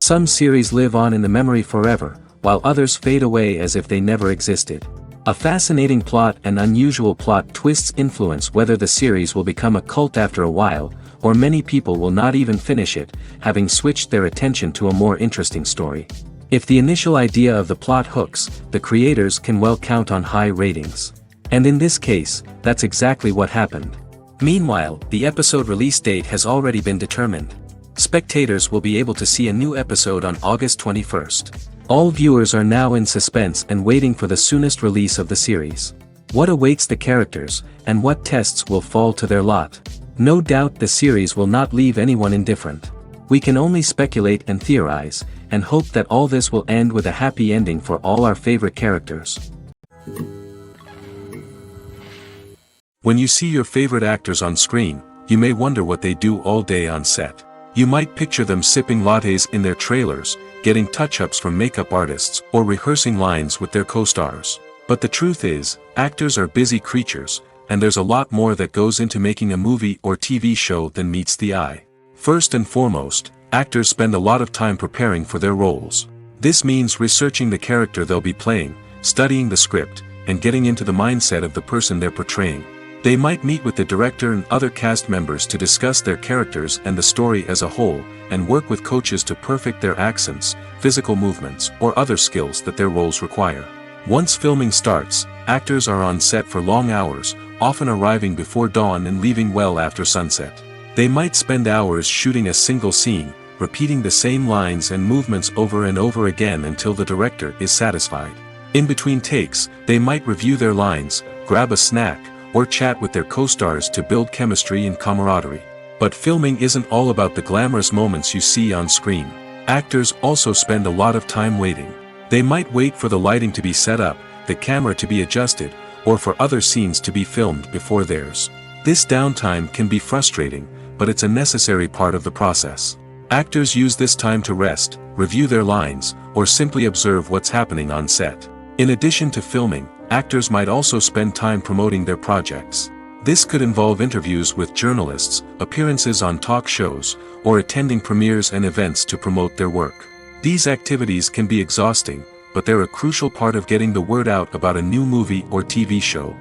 Some series live on in the memory forever, while others fade away as if they never existed. A fascinating plot and unusual plot twists influence whether the series will become a cult after a while, or many people will not even finish it, having switched their attention to a more interesting story. If the initial idea of the plot hooks, the creators can well count on high ratings. And in this case, that's exactly what happened. Meanwhile, the episode release date has already been determined. Spectators will be able to see a new episode on August 21st. All viewers are now in suspense and waiting for the soonest release of the series. What awaits the characters, and what tests will fall to their lot? No doubt the series will not leave anyone indifferent. We can only speculate and theorize, and hope that all this will end with a happy ending for all our favorite characters. When you see your favorite actors on screen, you may wonder what they do all day on set. You might picture them sipping lattes in their trailers, getting touch-ups from makeup artists, or rehearsing lines with their co-stars. But the truth is, actors are busy creatures, and there's a lot more that goes into making a movie or TV show than meets the eye. First and foremost, actors spend a lot of time preparing for their roles. This means researching the character they'll be playing, studying the script, and getting into the mindset of the person they're portraying. They might meet with the director and other cast members to discuss their characters and the story as a whole, and work with coaches to perfect their accents, physical movements, or other skills that their roles require. Once filming starts, actors are on set for long hours, often arriving before dawn and leaving well after sunset. They might spend hours shooting a single scene, repeating the same lines and movements over and over again until the director is satisfied. In between takes, they might review their lines, grab a snack, or chat with their co-stars to build chemistry and camaraderie. But filming isn't all about the glamorous moments you see on screen. Actors also spend a lot of time waiting. They might wait for the lighting to be set up, the camera to be adjusted, or for other scenes to be filmed before theirs. This downtime can be frustrating, but it's a necessary part of the process. Actors use this time to rest, review their lines, or simply observe what's happening on set. In addition to filming, actors might also spend time promoting their projects. This could involve interviews with journalists, appearances on talk shows, or attending premieres and events to promote their work. These activities can be exhausting, but they're a crucial part of getting the word out about a new movie or TV show.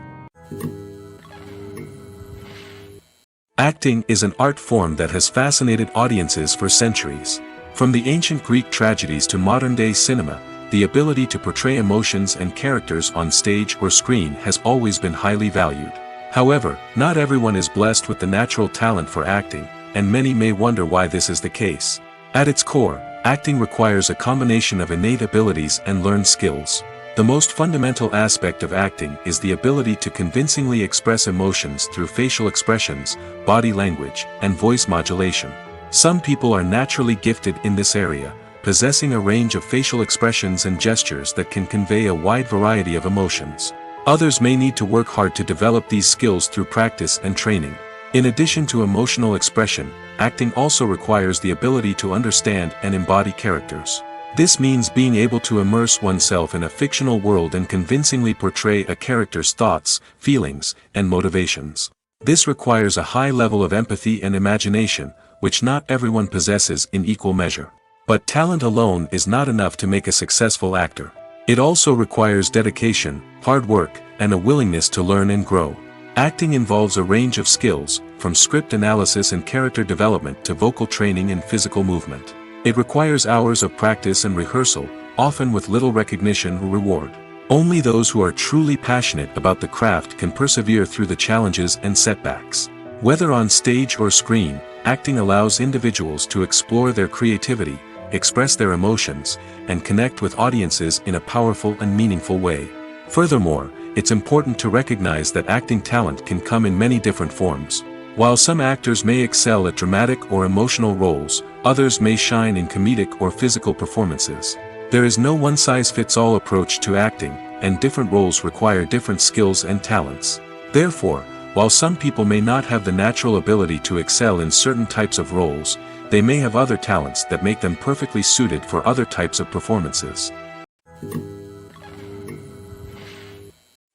Acting is an art form that has fascinated audiences for centuries. From the ancient Greek tragedies to modern-day cinema, the ability to portray emotions and characters on stage or screen has always been highly valued. However, not everyone is blessed with the natural talent for acting, and many may wonder why this is the case. At its core, acting requires a combination of innate abilities and learned skills. The most fundamental aspect of acting is the ability to convincingly express emotions through facial expressions, body language, and voice modulation. Some people are naturally gifted in this area, possessing a range of facial expressions and gestures that can convey a wide variety of emotions. Others may need to work hard to develop these skills through practice and training. In addition to emotional expression, acting also requires the ability to understand and embody characters. This means being able to immerse oneself in a fictional world and convincingly portray a character's thoughts, feelings, and motivations. This requires a high level of empathy and imagination, which not everyone possesses in equal measure. But talent alone is not enough to make a successful actor. It also requires dedication, hard work, and a willingness to learn and grow. Acting involves a range of skills, from script analysis and character development to vocal training and physical movement. It requires hours of practice and rehearsal, often with little recognition or reward. Only those who are truly passionate about the craft can persevere through the challenges and setbacks. Whether on stage or screen, acting allows individuals to explore their creativity, express their emotions, and connect with audiences in a powerful and meaningful way. Furthermore, it's important to recognize that acting talent can come in many different forms. While some actors may excel at dramatic or emotional roles, others may shine in comedic or physical performances. There is no one-size-fits-all approach to acting, and different roles require different skills and talents. Therefore, while some people may not have the natural ability to excel in certain types of roles, they may have other talents that make them perfectly suited for other types of performances.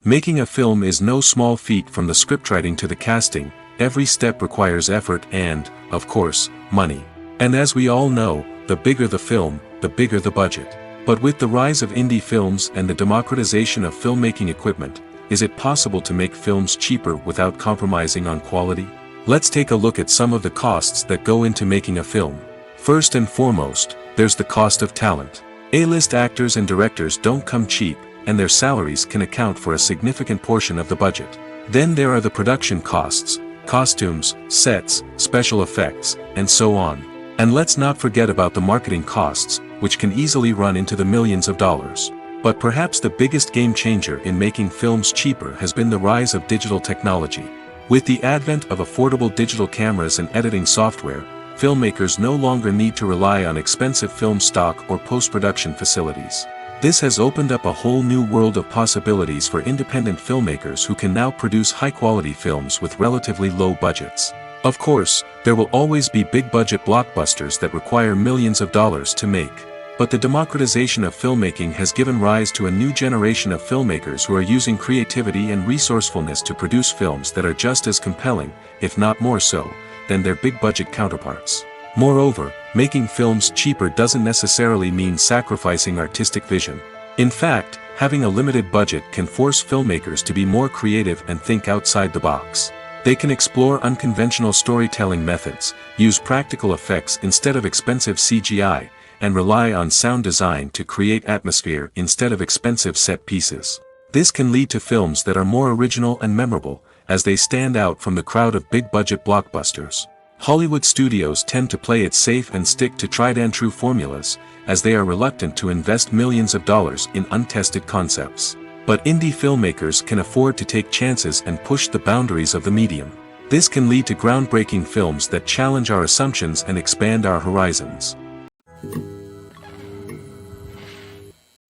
Making a film is no small feat. From the scriptwriting to the casting, every step requires effort and, of course, money. And as we all know, the bigger the film, the bigger the budget. But with the rise of indie films and the democratization of filmmaking equipment, is it possible to make films cheaper without compromising on quality? Let's take a look at some of the costs that go into making a film. First and foremost, there's the cost of talent. A-list actors and directors don't come cheap, and their salaries can account for a significant portion of the budget. Then there are the production costs, costumes, sets, special effects, and so on. And let's not forget about the marketing costs, which can easily run into the millions of dollars. But perhaps the biggest game changer in making films cheaper has been the rise of digital technology. With the advent of affordable digital cameras and editing software, filmmakers no longer need to rely on expensive film stock or post-production facilities. This has opened up a whole new world of possibilities for independent filmmakers who can now produce high-quality films with relatively low budgets. Of course, there will always be big-budget blockbusters that require millions of dollars to make. But the democratization of filmmaking has given rise to a new generation of filmmakers who are using creativity and resourcefulness to produce films that are just as compelling, if not more so, than their big-budget counterparts. Moreover, making films cheaper doesn't necessarily mean sacrificing artistic vision. In fact, having a limited budget can force filmmakers to be more creative and think outside the box. They can explore unconventional storytelling methods, use practical effects instead of expensive CGI, and rely on sound design to create atmosphere instead of expensive set pieces. This can lead to films that are more original and memorable, as they stand out from the crowd of big-budget blockbusters. Hollywood studios tend to play it safe and stick to tried-and-true formulas, as they are reluctant to invest millions of dollars in untested concepts. But indie filmmakers can afford to take chances and push the boundaries of the medium. This can lead to groundbreaking films that challenge our assumptions and expand our horizons.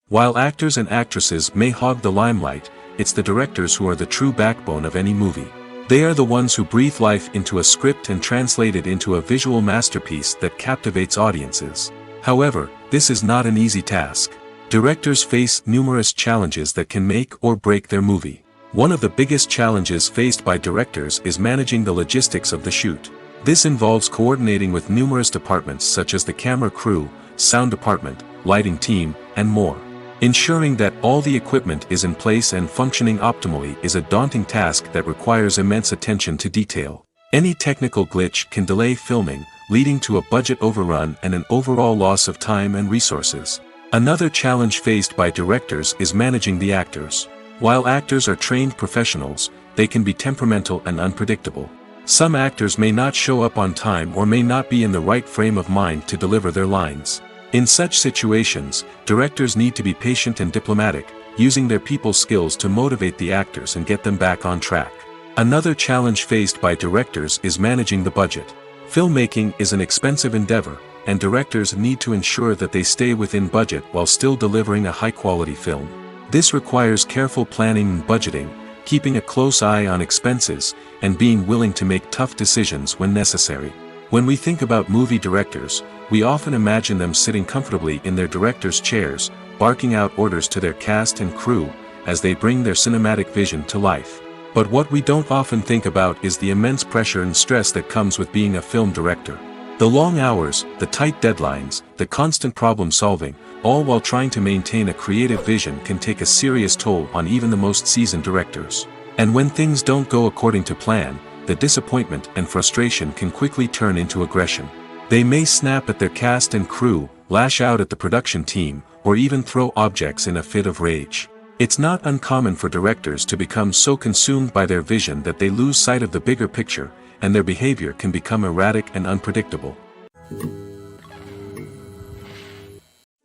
While actors and actresses may hog the limelight, it's the directors who are the true backbone of any movie. They are the ones who breathe life into a script and translate it into a visual masterpiece that captivates audiences. However, this is not an easy task. Directors face numerous challenges that can make or break their movie. One of the biggest challenges faced by directors is managing the logistics of the shoot. This involves coordinating with numerous departments such as the camera crew, sound department, lighting team, and more. Ensuring that all the equipment is in place and functioning optimally is a daunting task that requires immense attention to detail. Any technical glitch can delay filming, leading to a budget overrun and an overall loss of time and resources. Another challenge faced by directors is managing the actors. While actors are trained professionals, they can be temperamental and unpredictable. Some actors may not show up on time or may not be in the right frame of mind to deliver their lines. In such situations, directors need to be patient and diplomatic, using their people skills to motivate the actors and get them back on track. Another challenge faced by directors is managing the budget. Filmmaking is an expensive endeavor, and directors need to ensure that they stay within budget while still delivering a high-quality film. This requires careful planning and budgeting, keeping a close eye on expenses, and being willing to make tough decisions when necessary. When we think about movie directors, we often imagine them sitting comfortably in their director's chairs, barking out orders to their cast and crew, as they bring their cinematic vision to life. But what we don't often think about is the immense pressure and stress that comes with being a film director. The long hours, the tight deadlines, the constant problem-solving, all while trying to maintain a creative vision can take a serious toll on even the most seasoned directors. And when things don't go according to plan, the disappointment and frustration can quickly turn into aggression. They may snap at their cast and crew, lash out at the production team, or even throw objects in a fit of rage. It's not uncommon for directors to become so consumed by their vision that they lose sight of the bigger picture, and their behavior can become erratic and unpredictable.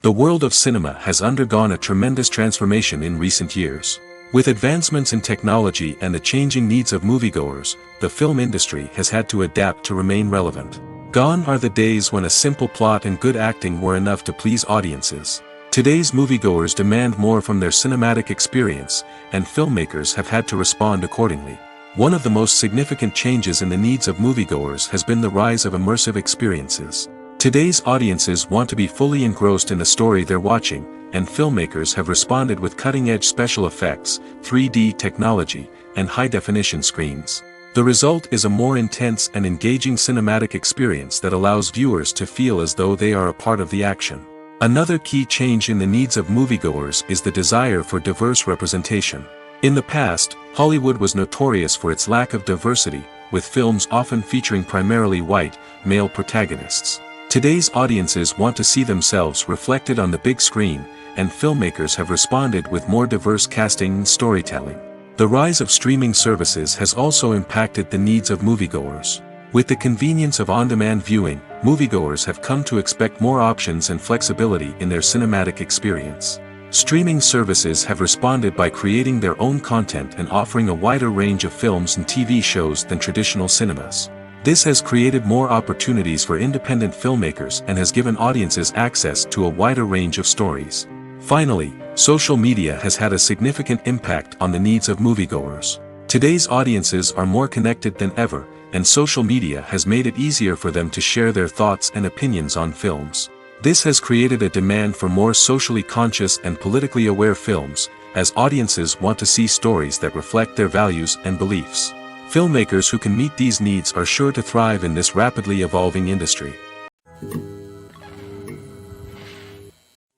The world of cinema has undergone a tremendous transformation in recent years. With advancements in technology and the changing needs of moviegoers, the film industry has had to adapt to remain relevant. Gone are the days when a simple plot and good acting were enough to please audiences. Today's moviegoers demand more from their cinematic experience, and filmmakers have had to respond accordingly. One of the most significant changes in the needs of moviegoers has been the rise of immersive experiences. Today's audiences want to be fully engrossed in the story they're watching, and filmmakers have responded with cutting-edge special effects, 3D technology, and high-definition screens. The result is a more intense and engaging cinematic experience that allows viewers to feel as though they are a part of the action. Another key change in the needs of moviegoers is the desire for diverse representation. In the past, Hollywood was notorious for its lack of diversity, with films often featuring primarily white, male protagonists. Today's audiences want to see themselves reflected on the big screen, and filmmakers have responded with more diverse casting and storytelling. The rise of streaming services has also impacted the needs of moviegoers. With the convenience of on-demand viewing, moviegoers have come to expect more options and flexibility in their cinematic experience. Streaming services have responded by creating their own content and offering a wider range of films and TV shows than traditional cinemas. This has created more opportunities for independent filmmakers and has given audiences access to a wider range of stories. Finally, social media has had a significant impact on the needs of moviegoers. Today's audiences are more connected than ever, and social media has made it easier for them to share their thoughts and opinions on films. This has created a demand for more socially conscious and politically aware films, as audiences want to see stories that reflect their values and beliefs. Filmmakers who can meet these needs are sure to thrive in this rapidly evolving industry.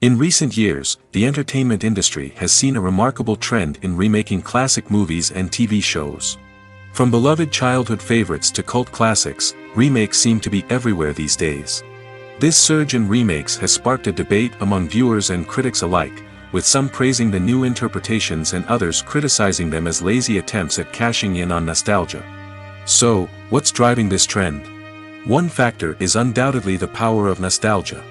In recent years, the entertainment industry has seen a remarkable trend in remaking classic movies and TV shows. From beloved childhood favorites to cult classics, remakes seem to be everywhere these days. This surge in remakes has sparked a debate among viewers and critics alike, with some praising the new interpretations and others criticizing them as lazy attempts at cashing in on nostalgia. So, what's driving this trend? One factor is undoubtedly the power of nostalgia.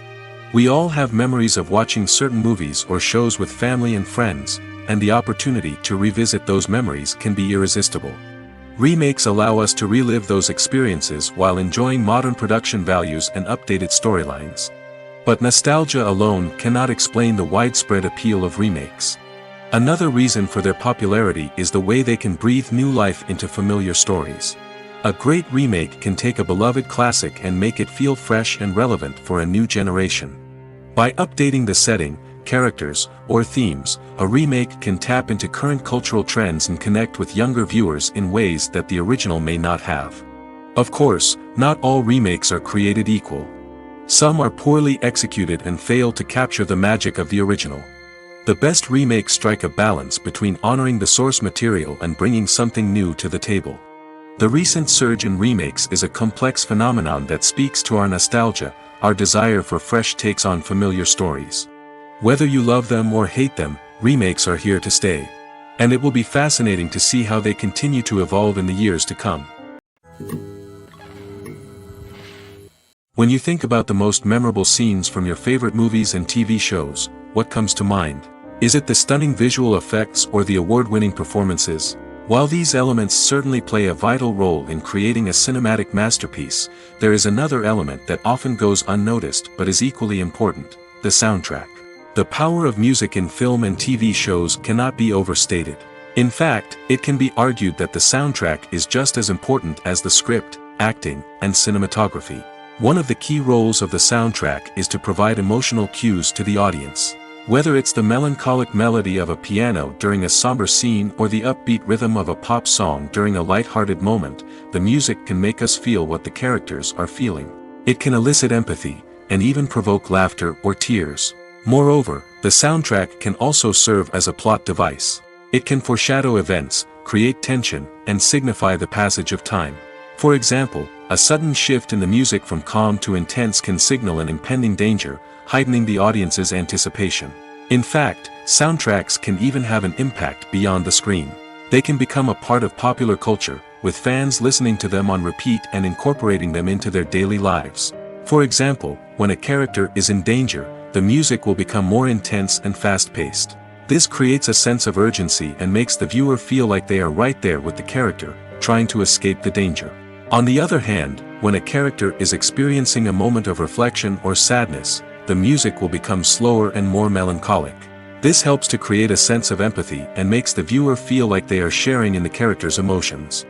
We all have memories of watching certain movies or shows with family and friends, and the opportunity to revisit those memories can be irresistible. Remakes allow us to relive those experiences while enjoying modern production values and updated storylines. But nostalgia alone cannot explain the widespread appeal of remakes. Another reason for their popularity is the way they can breathe new life into familiar stories. A great remake can take a beloved classic and make it feel fresh and relevant for a new generation. By updating the setting, characters, or themes, a remake can tap into current cultural trends and connect with younger viewers in ways that the original may not have. Of course, not all remakes are created equal. Some are poorly executed and fail to capture the magic of the original. The best remakes strike a balance between honoring the source material and bringing something new to the table. The recent surge in remakes is a complex phenomenon that speaks to our nostalgia, our desire for fresh takes on familiar stories. Whether you love them or hate them, remakes are here to stay. And it will be fascinating to see how they continue to evolve in the years to come. When you think about the most memorable scenes from your favorite movies and TV shows, what comes to mind? Is it the stunning visual effects or the award-winning performances? While these elements certainly play a vital role in creating a cinematic masterpiece, there is another element that often goes unnoticed but is equally important: the soundtrack. The power of music in film and TV shows cannot be overstated. In fact, it can be argued that the soundtrack is just as important as the script, acting, and cinematography. One of the key roles of the soundtrack is to provide emotional cues to the audience. Whether it's the melancholic melody of a piano during a somber scene or the upbeat rhythm of a pop song during a light-hearted moment, the music can make us feel what the characters are feeling. It can elicit empathy, and even provoke laughter or tears. Moreover, the soundtrack can also serve as a plot device. It can foreshadow events, create tension, and signify the passage of time. For example, a sudden shift in the music from calm to intense can signal an impending danger, heightening the audience's anticipation. In fact, soundtracks can even have an impact beyond the screen. They can become a part of popular culture, with fans listening to them on repeat and incorporating them into their daily lives. For example, when a character is in danger, the music will become more intense and fast-paced. This creates a sense of urgency and makes the viewer feel like they are right there with the character, trying to escape the danger. On the other hand, when a character is experiencing a moment of reflection or sadness, the music will become slower and more melancholic. This helps to create a sense of empathy and makes the viewer feel like they are sharing in the character's emotions.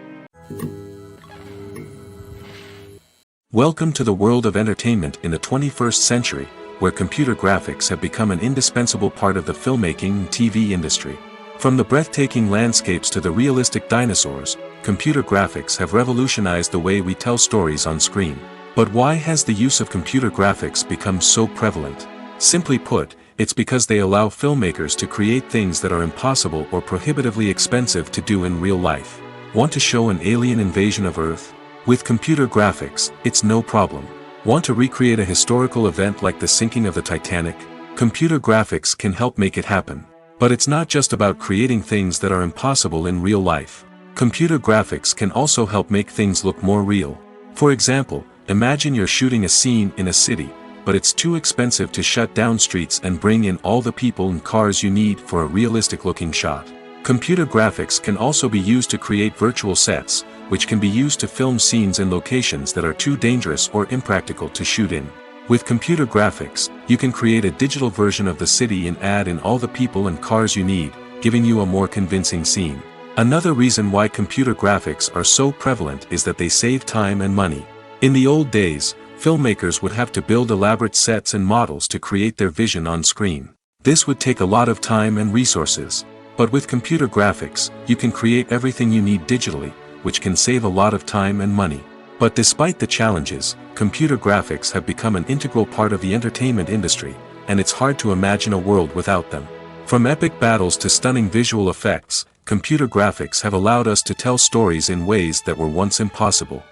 Welcome to the world of entertainment in the 21st century, where computer graphics have become an indispensable part of the filmmaking and TV industry. From the breathtaking landscapes to the realistic dinosaurs, computer graphics have revolutionized the way we tell stories on screen. But why has the use of computer graphics become so prevalent? Simply put, it's because they allow filmmakers to create things that are impossible or prohibitively expensive to do in real life. Want to show an alien invasion of Earth? With computer graphics, it's no problem. Want to recreate a historical event like the sinking of the Titanic? Computer graphics can help make it happen. But it's not just about creating things that are impossible in real life. Computer graphics can also help make things look more real. For example, imagine you're shooting a scene in a city, but it's too expensive to shut down streets and bring in all the people and cars you need for a realistic-looking shot. Computer graphics can also be used to create virtual sets, which can be used to film scenes in locations that are too dangerous or impractical to shoot in. With computer graphics, you can create a digital version of the city and add in all the people and cars you need, giving you a more convincing scene. Another reason why computer graphics are so prevalent is that they save time and money. In the old days, filmmakers would have to build elaborate sets and models to create their vision on screen. This would take a lot of time and resources. But with computer graphics, you can create everything you need digitally, which can save a lot of time and money. But despite the challenges, computer graphics have become an integral part of the entertainment industry, and it's hard to imagine a world without them. From epic battles to stunning visual effects, computer graphics have allowed us to tell stories in ways that were once impossible.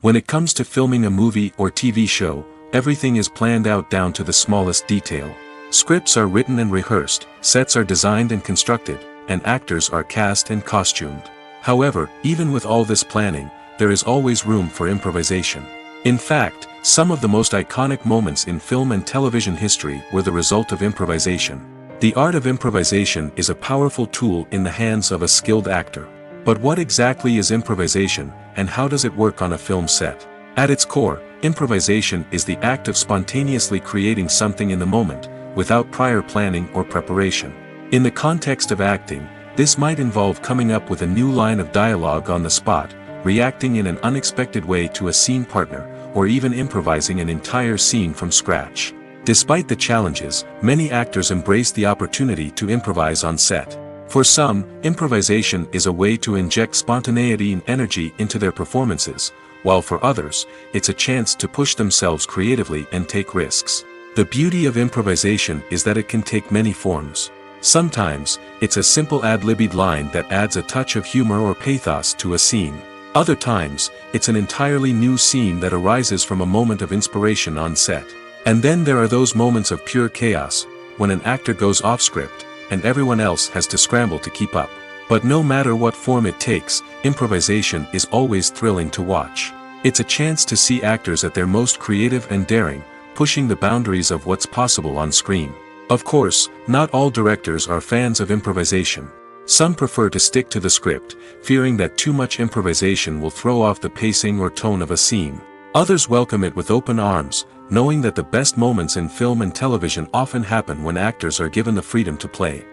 When it comes to filming a movie or TV show, everything is planned out down to the smallest detail. Scripts are written and rehearsed, sets are designed and constructed, and actors are cast and costumed. However, even with all this planning, there is always room for improvisation. In fact, some of the most iconic moments in film and television history were the result of improvisation. The art of improvisation is a powerful tool in the hands of a skilled actor. But what exactly is improvisation, and how does it work on a film set? At its core, improvisation is the act of spontaneously creating something in the moment, without prior planning or preparation. In the context of acting, this might involve coming up with a new line of dialogue on the spot, reacting in an unexpected way to a scene partner, or even improvising an entire scene from scratch. Despite the challenges, many actors embrace the opportunity to improvise on set. For some, improvisation is a way to inject spontaneity and energy into their performances, while for others, it's a chance to push themselves creatively and take risks. The beauty of improvisation is that it can take many forms. Sometimes, it's a simple ad-libbed line that adds a touch of humor or pathos to a scene. Other times, it's an entirely new scene that arises from a moment of inspiration on set. And then there are those moments of pure chaos, when an actor goes off script, and everyone else has to scramble to keep up. But no matter what form it takes, improvisation is always thrilling to watch. It's a chance to see actors at their most creative and daring, pushing the boundaries of what's possible on screen. Of course, not all directors are fans of improvisation. Some prefer to stick to the script, fearing that too much improvisation will throw off the pacing or tone of a scene. Others welcome it with open arms, knowing that the best moments in film and television often happen when actors are given the freedom to play.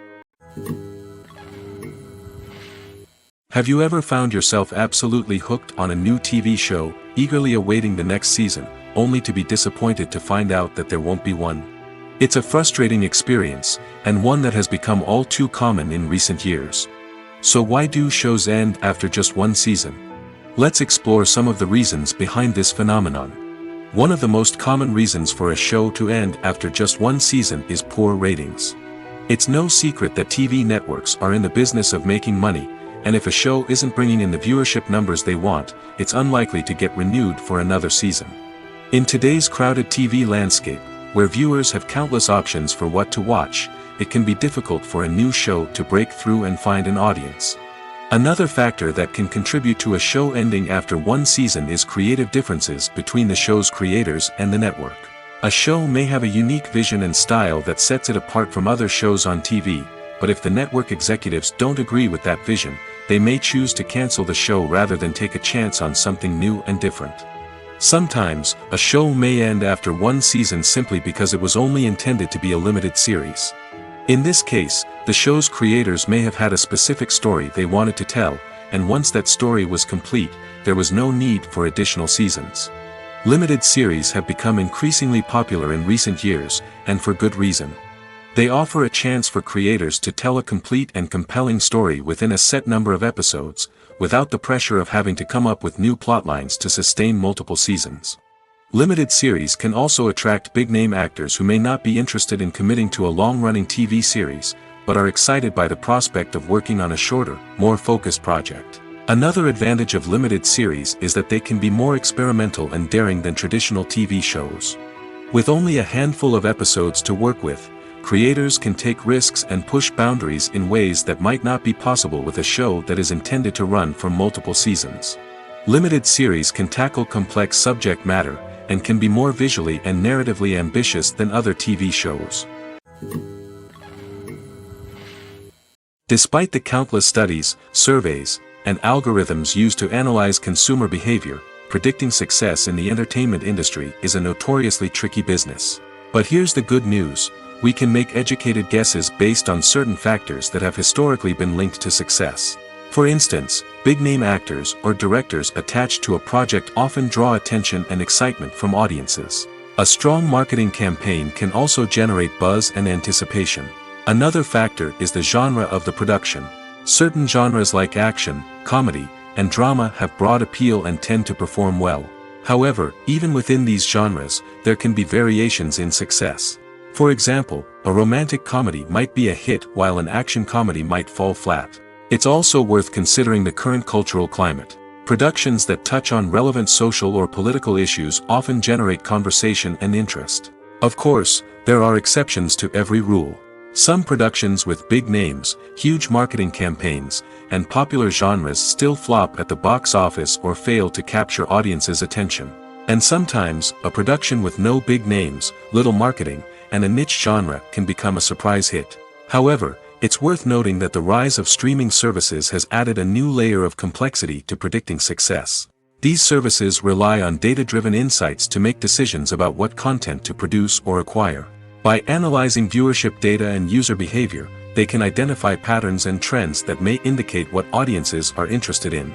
Have you ever found yourself absolutely hooked on a new TV show, eagerly awaiting the next season, only to be disappointed to find out that there won't be one? It's a frustrating experience, and one that has become all too common in recent years. So why do shows end after just one season? Let's explore some of the reasons behind this phenomenon. One of the most common reasons for a show to end after just one season is poor ratings. It's no secret that TV networks are in the business of making money, and if a show isn't bringing in the viewership numbers they want, it's unlikely to get renewed for another season. In today's crowded TV landscape, where viewers have countless options for what to watch, it can be difficult for a new show to break through and find an audience. Another factor that can contribute to a show ending after one season is creative differences between the show's creators and the network. A show may have a unique vision and style that sets it apart from other shows on TV, but if the network executives don't agree with that vision, they may choose to cancel the show rather than take a chance on something new and different. Sometimes, a show may end after one season simply because it was only intended to be a limited series. In this case, the show's creators may have had a specific story they wanted to tell, and once that story was complete, there was no need for additional seasons. Limited series have become increasingly popular in recent years, and for good reason. They offer a chance for creators to tell a complete and compelling story within a set number of episodes, without the pressure of having to come up with new plotlines to sustain multiple seasons. Limited series can also attract big-name actors who may not be interested in committing to a long-running TV series, but are excited by the prospect of working on a shorter, more focused project. Another advantage of limited series is that they can be more experimental and daring than traditional TV shows. With only a handful of episodes to work with, creators can take risks and push boundaries in ways that might not be possible with a show that is intended to run for multiple seasons. Limited series can tackle complex subject matter, and can be more visually and narratively ambitious than other TV shows. Despite the countless studies, surveys, and algorithms used to analyze consumer behavior, predicting success in the entertainment industry is a notoriously tricky business. But here's the good news: we can make educated guesses based on certain factors that have historically been linked to success. For instance, big-name actors or directors attached to a project often draw attention and excitement from audiences. A strong marketing campaign can also generate buzz and anticipation. Another factor is the genre of the production. Certain genres like action, comedy, and drama have broad appeal and tend to perform well. However, even within these genres, there can be variations in success. For example, a romantic comedy might be a hit while an action comedy might fall flat. It's also worth considering the current cultural climate. Productions that touch on relevant social or political issues often generate conversation and interest. Of course, there are exceptions to every rule. Some productions with big names, huge marketing campaigns, and popular genres still flop at the box office or fail to capture audiences' attention. And sometimes, a production with no big names, little marketing, and a niche genre can become a surprise hit. However, it's worth noting that the rise of streaming services has added a new layer of complexity to predicting success. These services rely on data-driven insights to make decisions about what content to produce or acquire. By analyzing viewership data and user behavior, they can identify patterns and trends that may indicate what audiences are interested in.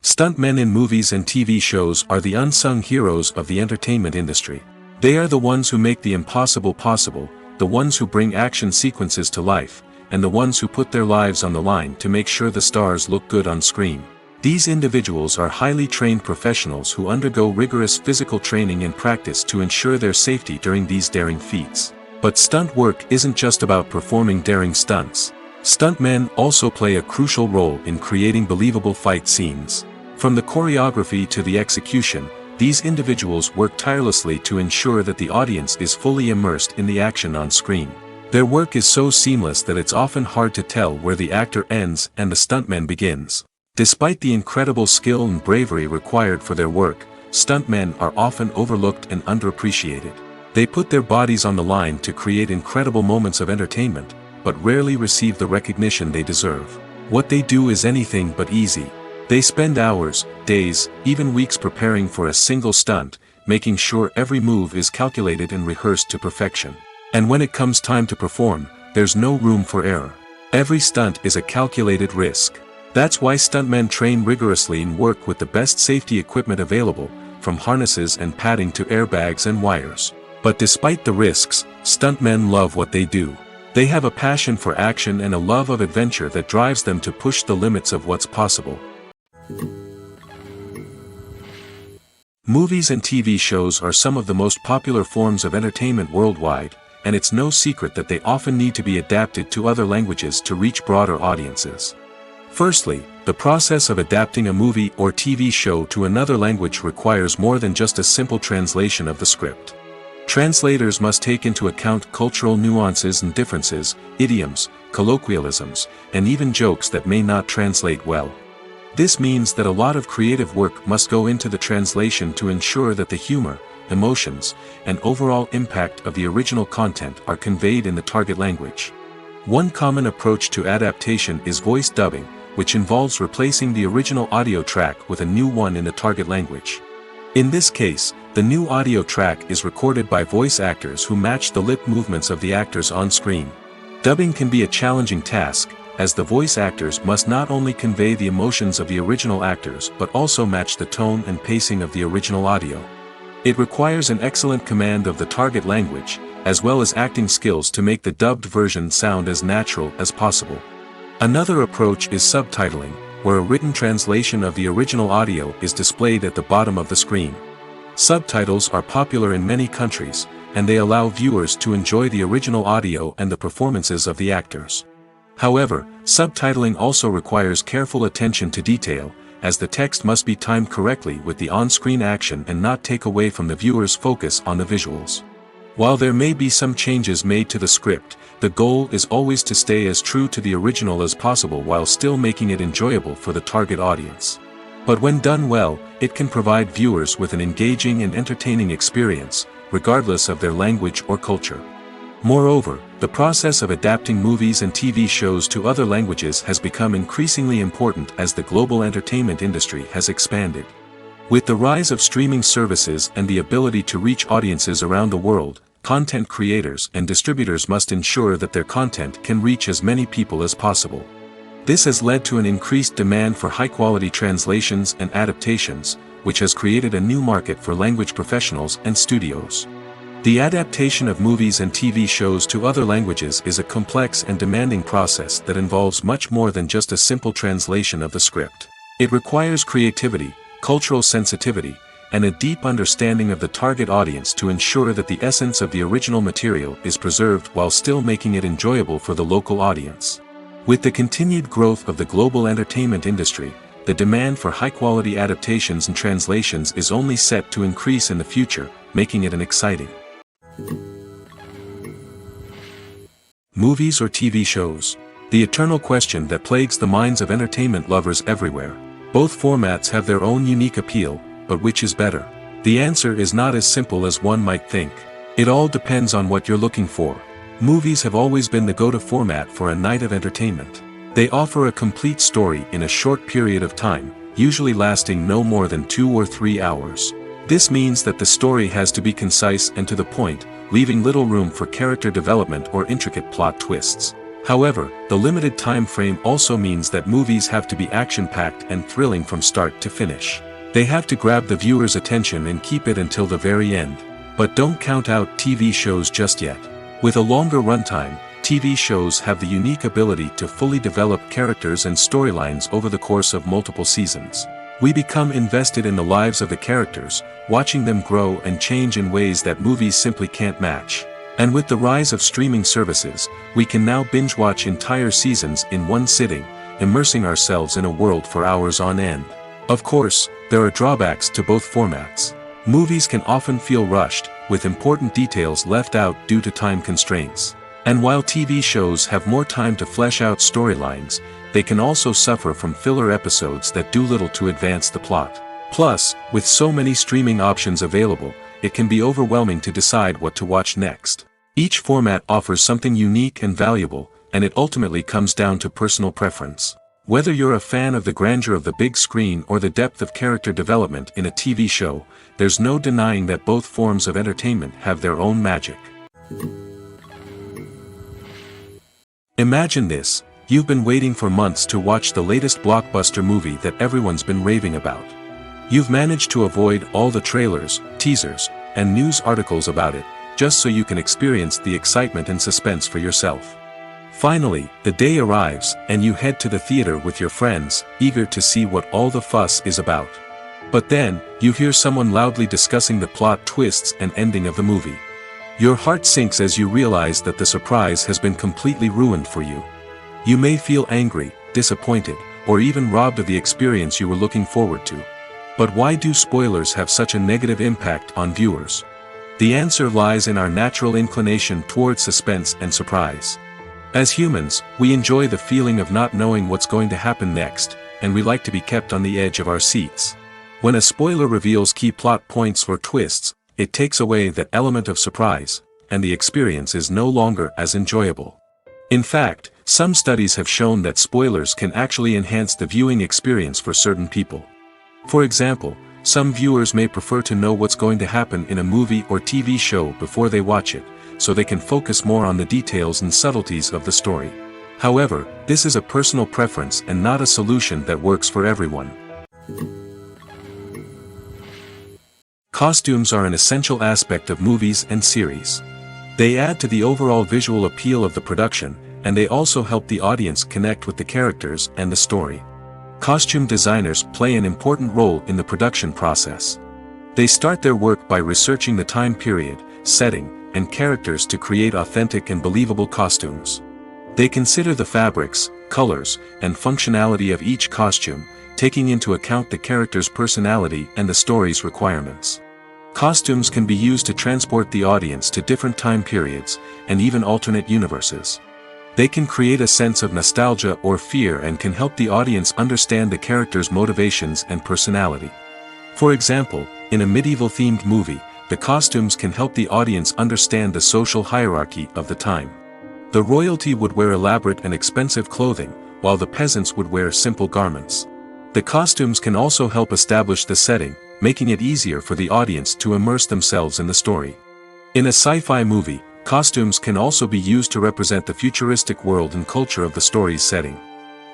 Stuntmen in movies and TV shows are the unsung heroes of the entertainment industry. They are the ones who make the impossible possible, the ones who bring action sequences to life, and the ones who put their lives on the line to make sure the stars look good on screen. These individuals are highly trained professionals who undergo rigorous physical training and practice to ensure their safety during these daring feats. But stunt work isn't just about performing daring stunts. Stuntmen also play a crucial role in creating believable fight scenes. From the choreography to the execution, these individuals work tirelessly to ensure that the audience is fully immersed in the action on screen. Their work is so seamless that it's often hard to tell where the actor ends and the stuntman begins. Despite the incredible skill and bravery required for their work, stuntmen are often overlooked and underappreciated. They put their bodies on the line to create incredible moments of entertainment, but rarely receive the recognition they deserve. What they do is anything but easy. They spend hours, days, even weeks preparing for a single stunt, making sure every move is calculated and rehearsed to perfection. And when it comes time to perform, there's no room for error. Every stunt is a calculated risk. That's why stuntmen train rigorously and work with the best safety equipment available, from harnesses and padding to airbags and wires. But despite the risks, stuntmen love what they do. They have a passion for action and a love of adventure that drives them to push the limits of what's possible. Movies and TV shows are some of the most popular forms of entertainment worldwide, and it's no secret that they often need to be adapted to other languages to reach broader audiences. Firstly, the process of adapting a movie or TV show to another language requires more than just a simple translation of the script. Translators must take into account cultural nuances and differences, idioms, colloquialisms, and even jokes that may not translate well. This means that a lot of creative work must go into the translation to ensure that the humor, emotions, and overall impact of the original content are conveyed in the target language. One common approach to adaptation is voice dubbing, which involves replacing the original audio track with a new one in the target language. In this case, the new audio track is recorded by voice actors who match the lip movements of the actors on screen. Dubbing can be a challenging task, as the voice actors must not only convey the emotions of the original actors but also match the tone and pacing of the original audio. It requires an excellent command of the target language, as well as acting skills to make the dubbed version sound as natural as possible. Another approach is subtitling, where a written translation of the original audio is displayed at the bottom of the screen. Subtitles are popular in many countries, and they allow viewers to enjoy the original audio and the performances of the actors. However, subtitling also requires careful attention to detail, as the text must be timed correctly with the on-screen action and not take away from the viewer's focus on the visuals. While there may be some changes made to the script, the goal is always to stay as true to the original as possible while still making it enjoyable for the target audience. But when done well, it can provide viewers with an engaging and entertaining experience, regardless of their language or culture. Moreover, the process of adapting movies and TV shows to other languages has become increasingly important as the global entertainment industry has expanded. With the rise of streaming services and the ability to reach audiences around the world, content creators and distributors must ensure that their content can reach as many people as possible. This has led to an increased demand for high-quality translations and adaptations, which has created a new market for language professionals and studios. The adaptation of movies and TV shows to other languages is a complex and demanding process that involves much more than just a simple translation of the script. It requires creativity, cultural sensitivity, and a deep understanding of the target audience to ensure that the essence of the original material is preserved while still making it enjoyable for the local audience. With the continued growth of the global entertainment industry, the demand for high-quality adaptations and translations is only set to increase in the future, making it an exciting movies or TV shows. The eternal question that plagues the minds of entertainment lovers everywhere. Both formats have their own unique appeal, but which is better? The answer is not as simple as one might think. It all depends on what you're looking for. Movies have always been the go-to format for a night of entertainment. They offer a complete story in a short period of time, usually lasting no more than 2 or 3 hours. This means that the story has to be concise and to the point, leaving little room for character development or intricate plot twists. However, the limited time frame also means that movies have to be action-packed and thrilling from start to finish. They have to grab the viewer's attention and keep it until the very end. But don't count out TV shows just yet. With a longer runtime, TV shows have the unique ability to fully develop characters and storylines over the course of multiple seasons. We become invested in the lives of the characters, watching them grow and change in ways that movies simply can't match. And with the rise of streaming services, we can now binge-watch entire seasons in one sitting, immersing ourselves in a world for hours on end. Of course, there are drawbacks to both formats. Movies can often feel rushed, with important details left out due to time constraints. And while TV shows have more time to flesh out storylines, they can also suffer from filler episodes that do little to advance the plot. Plus, with so many streaming options available, it can be overwhelming to decide what to watch next. Each format offers something unique and valuable, and it ultimately comes down to personal preference. Whether you're a fan of the grandeur of the big screen or the depth of character development in a TV show, there's no denying that both forms of entertainment have their own magic. Imagine this: you've been waiting for months to watch the latest blockbuster movie that everyone's been raving about. You've managed to avoid all the trailers, teasers, and news articles about it, just so you can experience the excitement and suspense for yourself. Finally, the day arrives, and you head to the theater with your friends, eager to see what all the fuss is about. But then, you hear someone loudly discussing the plot twists and ending of the movie. Your heart sinks as you realize that the surprise has been completely ruined for you. You may feel angry, disappointed, or even robbed of the experience you were looking forward to. But why do spoilers have such a negative impact on viewers? The answer lies in our natural inclination towards suspense and surprise. As humans, we enjoy the feeling of not knowing what's going to happen next, and we like to be kept on the edge of our seats. When a spoiler reveals key plot points or twists, it takes away that element of surprise, and the experience is no longer as enjoyable. In fact, some studies have shown that spoilers can actually enhance the viewing experience for certain people. For example, some viewers may prefer to know what's going to happen in a movie or TV show before they watch it, so they can focus more on the details and subtleties of the story. However, this is a personal preference and not a solution that works for everyone. Costumes are an essential aspect of movies and series. They add to the overall visual appeal of the production, and they also help the audience connect with the characters and the story. Costume designers play an important role in the production process. They start their work by researching the time period, setting, and characters to create authentic and believable costumes. They consider the fabrics, colors, and functionality of each costume, taking into account the character's personality and the story's requirements. Costumes can be used to transport the audience to different time periods, and even alternate universes. They can create a sense of nostalgia or fear and can help the audience understand the character's motivations and personality. For example, in a medieval-themed movie, the costumes can help the audience understand the social hierarchy of the time. The royalty would wear elaborate and expensive clothing, while the peasants would wear simple garments. The costumes can also help establish the setting, making it easier for the audience to immerse themselves in the story. In a sci-fi movie, costumes can also be used to represent the futuristic world and culture of the story's setting.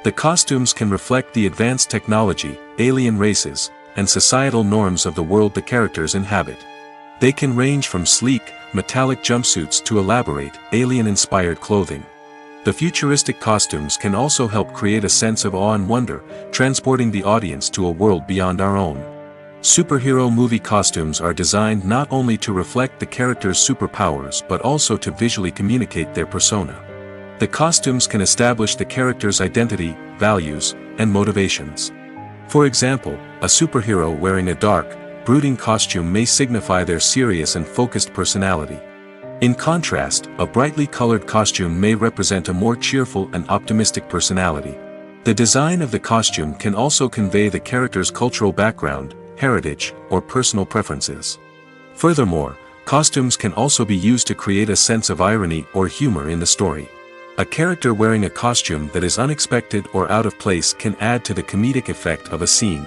The costumes can reflect the advanced technology, alien races, and societal norms of the world the characters inhabit. They can range from sleek, metallic jumpsuits to elaborate, alien-inspired clothing. The futuristic costumes can also help create a sense of awe and wonder, transporting the audience to a world beyond our own. Superhero movie costumes are designed not only to reflect the character's superpowers but also to visually communicate their persona. The costumes can establish the character's identity, values, and motivations. For example, a superhero wearing a dark, brooding costume may signify their serious and focused personality. In contrast, a brightly colored costume may represent a more cheerful and optimistic personality. The design of the costume can also convey the character's cultural background, heritage, or personal preferences. Furthermore, costumes can also be used to create a sense of irony or humor in the story. A character wearing a costume that is unexpected or out of place can add to the comedic effect of a scene.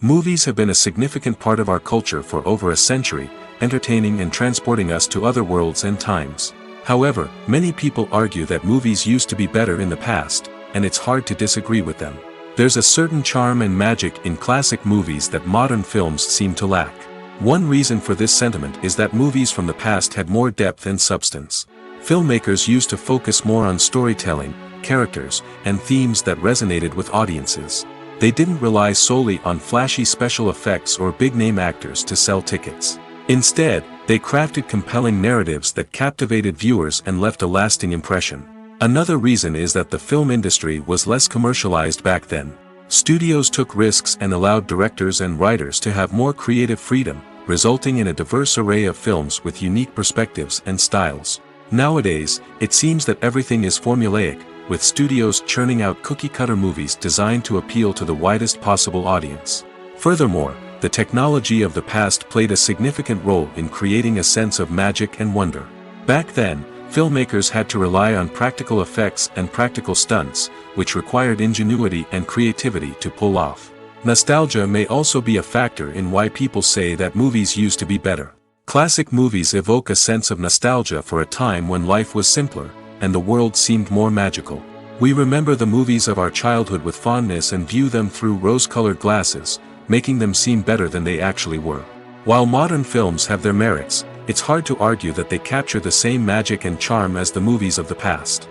Movies have been a significant part of our culture for over a century, entertaining and transporting us to other worlds and times. However, many people argue that movies used to be better in the past, and it's hard to disagree with them. There's a certain charm and magic in classic movies that modern films seem to lack. One reason for this sentiment is that movies from the past had more depth and substance. Filmmakers used to focus more on storytelling, characters, and themes that resonated with audiences. They didn't rely solely on flashy special effects or big-name actors to sell tickets. Instead, they crafted compelling narratives that captivated viewers and left a lasting impression. Another reason is that the film industry was less commercialized back then. Studios took risks and allowed directors and writers to have more creative freedom, resulting in a diverse array of films with unique perspectives and styles. Nowadays, it seems that everything is formulaic, with studios churning out cookie-cutter movies designed to appeal to the widest possible audience. Furthermore, the technology of the past played a significant role in creating a sense of magic and wonder. Back then, filmmakers had to rely on practical effects and practical stunts, which required ingenuity and creativity to pull off. Nostalgia may also be a factor in why people say that movies used to be better. Classic movies evoke a sense of nostalgia for a time when life was simpler, and the world seemed more magical. We remember the movies of our childhood with fondness and view them through rose-colored glasses, making them seem better than they actually were. While modern films have their merits, it's hard to argue that they capture the same magic and charm as the movies of the past.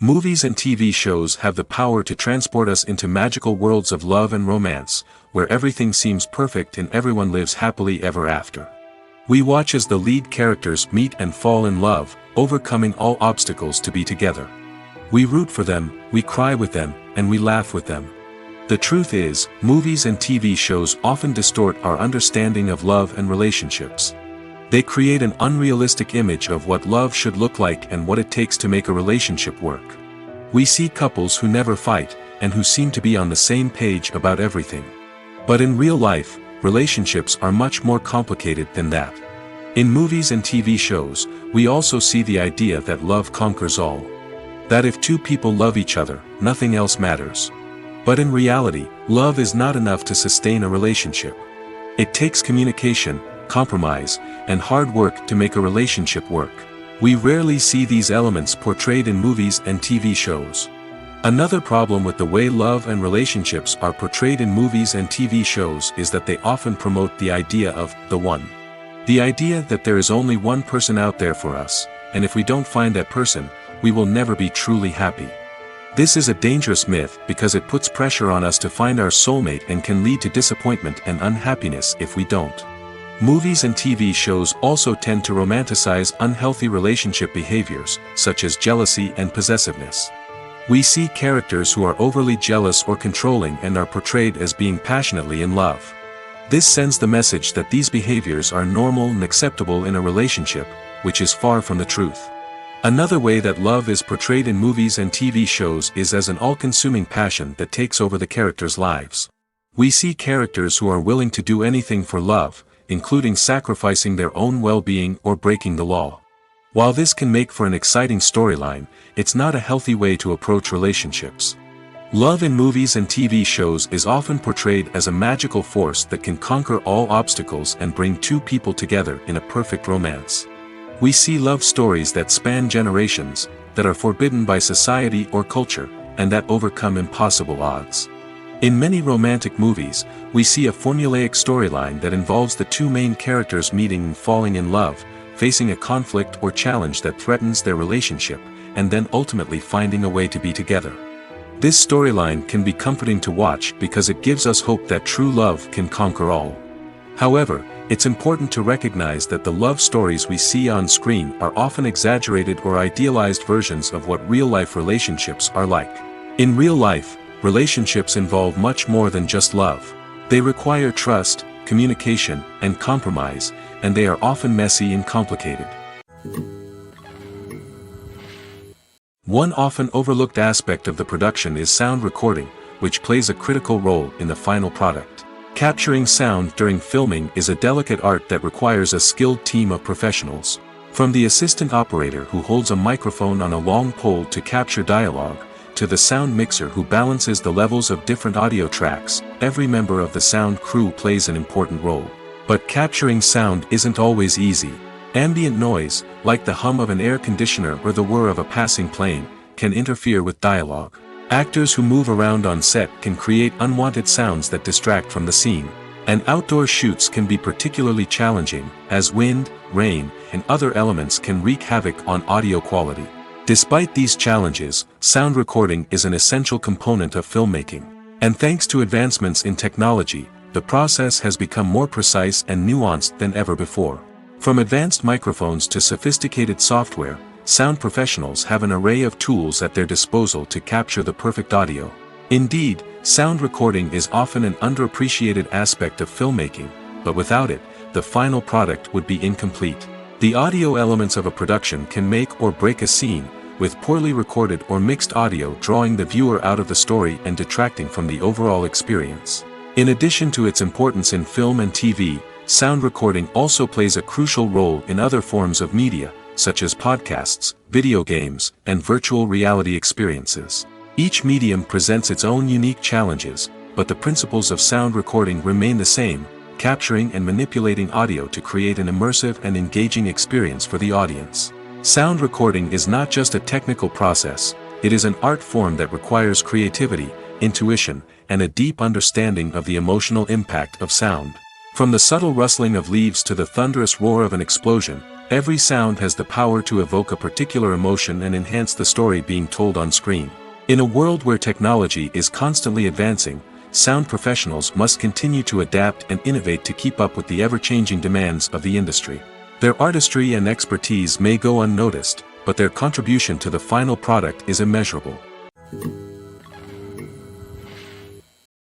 Movies and TV shows have the power to transport us into magical worlds of love and romance, where everything seems perfect and everyone lives happily ever after. We watch as the lead characters meet and fall in love, overcoming all obstacles to be together. We root for them, we cry with them, and we laugh with them. The truth is, movies and TV shows often distort our understanding of love and relationships. They create an unrealistic image of what love should look like and what it takes to make a relationship work. We see couples who never fight, and who seem to be on the same page about everything. But in real life, relationships are much more complicated than that. In movies and TV shows, we also see the idea that love conquers all. That if two people love each other, nothing else matters. But in reality, love is not enough to sustain a relationship. It takes communication, compromise, and hard work to make a relationship work. We rarely see these elements portrayed in movies and TV shows. Another problem with the way love and relationships are portrayed in movies and TV shows is that they often promote the idea of the one. The idea that there is only one person out there for us, and if we don't find that person, we will never be truly happy. This is a dangerous myth because it puts pressure on us to find our soulmate and can lead to disappointment and unhappiness if we don't. Movies and TV shows also tend to romanticize unhealthy relationship behaviors, such as jealousy and possessiveness. We see characters who are overly jealous or controlling and are portrayed as being passionately in love. This sends the message that these behaviors are normal and acceptable in a relationship, which is far from the truth. Another way that love is portrayed in movies and TV shows is as an all-consuming passion that takes over the characters' lives. We see characters who are willing to do anything for love, including sacrificing their own well-being or breaking the law. While this can make for an exciting storyline, it's not a healthy way to approach relationships. Love in movies and TV shows is often portrayed as a magical force that can conquer all obstacles and bring two people together in a perfect romance. We see love stories that span generations, that are forbidden by society or culture, and that overcome impossible odds. In many romantic movies, we see a formulaic storyline that involves the two main characters meeting and falling in love, facing a conflict or challenge that threatens their relationship, and then ultimately finding a way to be together. This storyline can be comforting to watch because it gives us hope that true love can conquer all. However, it's important to recognize that the love stories we see on screen are often exaggerated or idealized versions of what real-life relationships are like. In real life, relationships involve much more than just love. They require trust, communication, and compromise, and they are often messy and complicated. One often overlooked aspect of the production is sound recording, which plays a critical role in the final product. Capturing sound during filming is a delicate art that requires a skilled team of professionals. From the assistant operator who holds a microphone on a long pole to capture dialogue, to the sound mixer who balances the levels of different audio tracks, every member of the sound crew plays an important role. But capturing sound isn't always easy. Ambient noise, like the hum of an air conditioner or the whir of a passing plane, can interfere with dialogue. Actors who move around on set can create unwanted sounds that distract from the scene. And outdoor shoots can be particularly challenging, as wind, rain, and other elements can wreak havoc on audio quality. Despite these challenges, sound recording is an essential component of filmmaking. And thanks to advancements in technology, the process has become more precise and nuanced than ever before. From advanced microphones to sophisticated software, sound professionals have an array of tools at their disposal to capture the perfect audio. Indeed, sound recording is often an underappreciated aspect of filmmaking, but without it, the final product would be incomplete. The audio elements of a production can make or break a scene, with poorly recorded or mixed audio drawing the viewer out of the story and detracting from the overall experience. In addition to its importance in film and TV, sound recording also plays a crucial role in other forms of media, such as podcasts, video games, and virtual reality experiences. Each medium presents its own unique challenges, but the principles of sound recording remain the same, capturing and manipulating audio to create an immersive and engaging experience for the audience. Sound recording is not just a technical process, it is an art form that requires creativity, intuition, and a deep understanding of the emotional impact of sound. From the subtle rustling of leaves to the thunderous roar of an explosion, every sound has the power to evoke a particular emotion and enhance the story being told on screen. In a world where technology is constantly advancing, sound professionals must continue to adapt and innovate to keep up with the ever-changing demands of the industry. Their artistry and expertise may go unnoticed, but their contribution to the final product is immeasurable.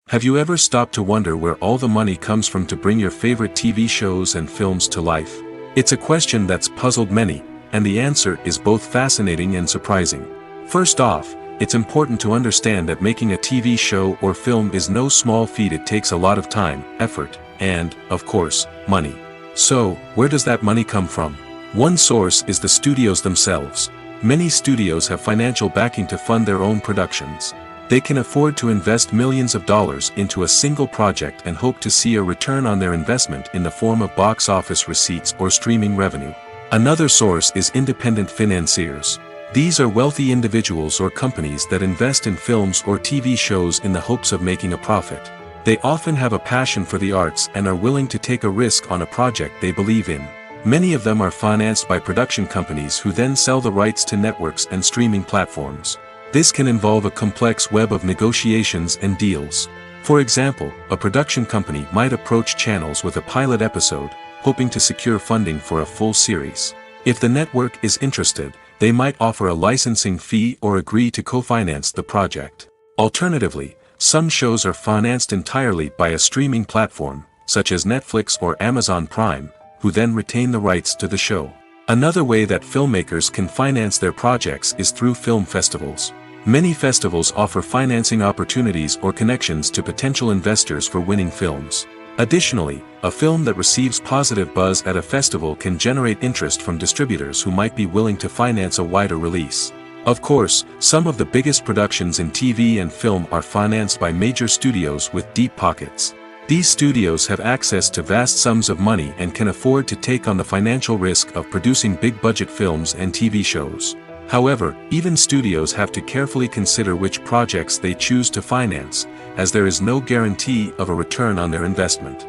Have you ever stopped to wonder where all the money comes from to bring your favorite TV shows and films to life? It's a question that's puzzled many, and the answer is both fascinating and surprising. First off, it's important to understand that making a TV show or film is no small feat. It takes a lot of time, effort, and, of course, money. So, where does that money come from? One source is the studios themselves. Many studios have financial backing to fund their own productions. They can afford to invest millions of dollars into a single project and hope to see a return on their investment in the form of box office receipts or streaming revenue. Another source is independent financiers. These are wealthy individuals or companies that invest in films or TV shows in the hopes of making a profit. They often have a passion for the arts and are willing to take a risk on a project they believe in. Many of them are financed by production companies who then sell the rights to networks and streaming platforms. This can involve a complex web of negotiations and deals. For example, a production company might approach channels with a pilot episode, hoping to secure funding for a full series. If the network is interested, they might offer a licensing fee or agree to co-finance the project. Alternatively, some shows are financed entirely by a streaming platform, such as Netflix or Amazon Prime, who then retain the rights to the show. Another way that filmmakers can finance their projects is through film festivals. Many festivals offer financing opportunities or connections to potential investors for winning films. Additionally, a film that receives positive buzz at a festival can generate interest from distributors who might be willing to finance a wider release. Of course, some of the biggest productions in TV and film are financed by major studios with deep pockets. These studios have access to vast sums of money and can afford to take on the financial risk of producing big-budget films and TV shows. However, even studios have to carefully consider which projects they choose to finance, as there is no guarantee of a return on their investment.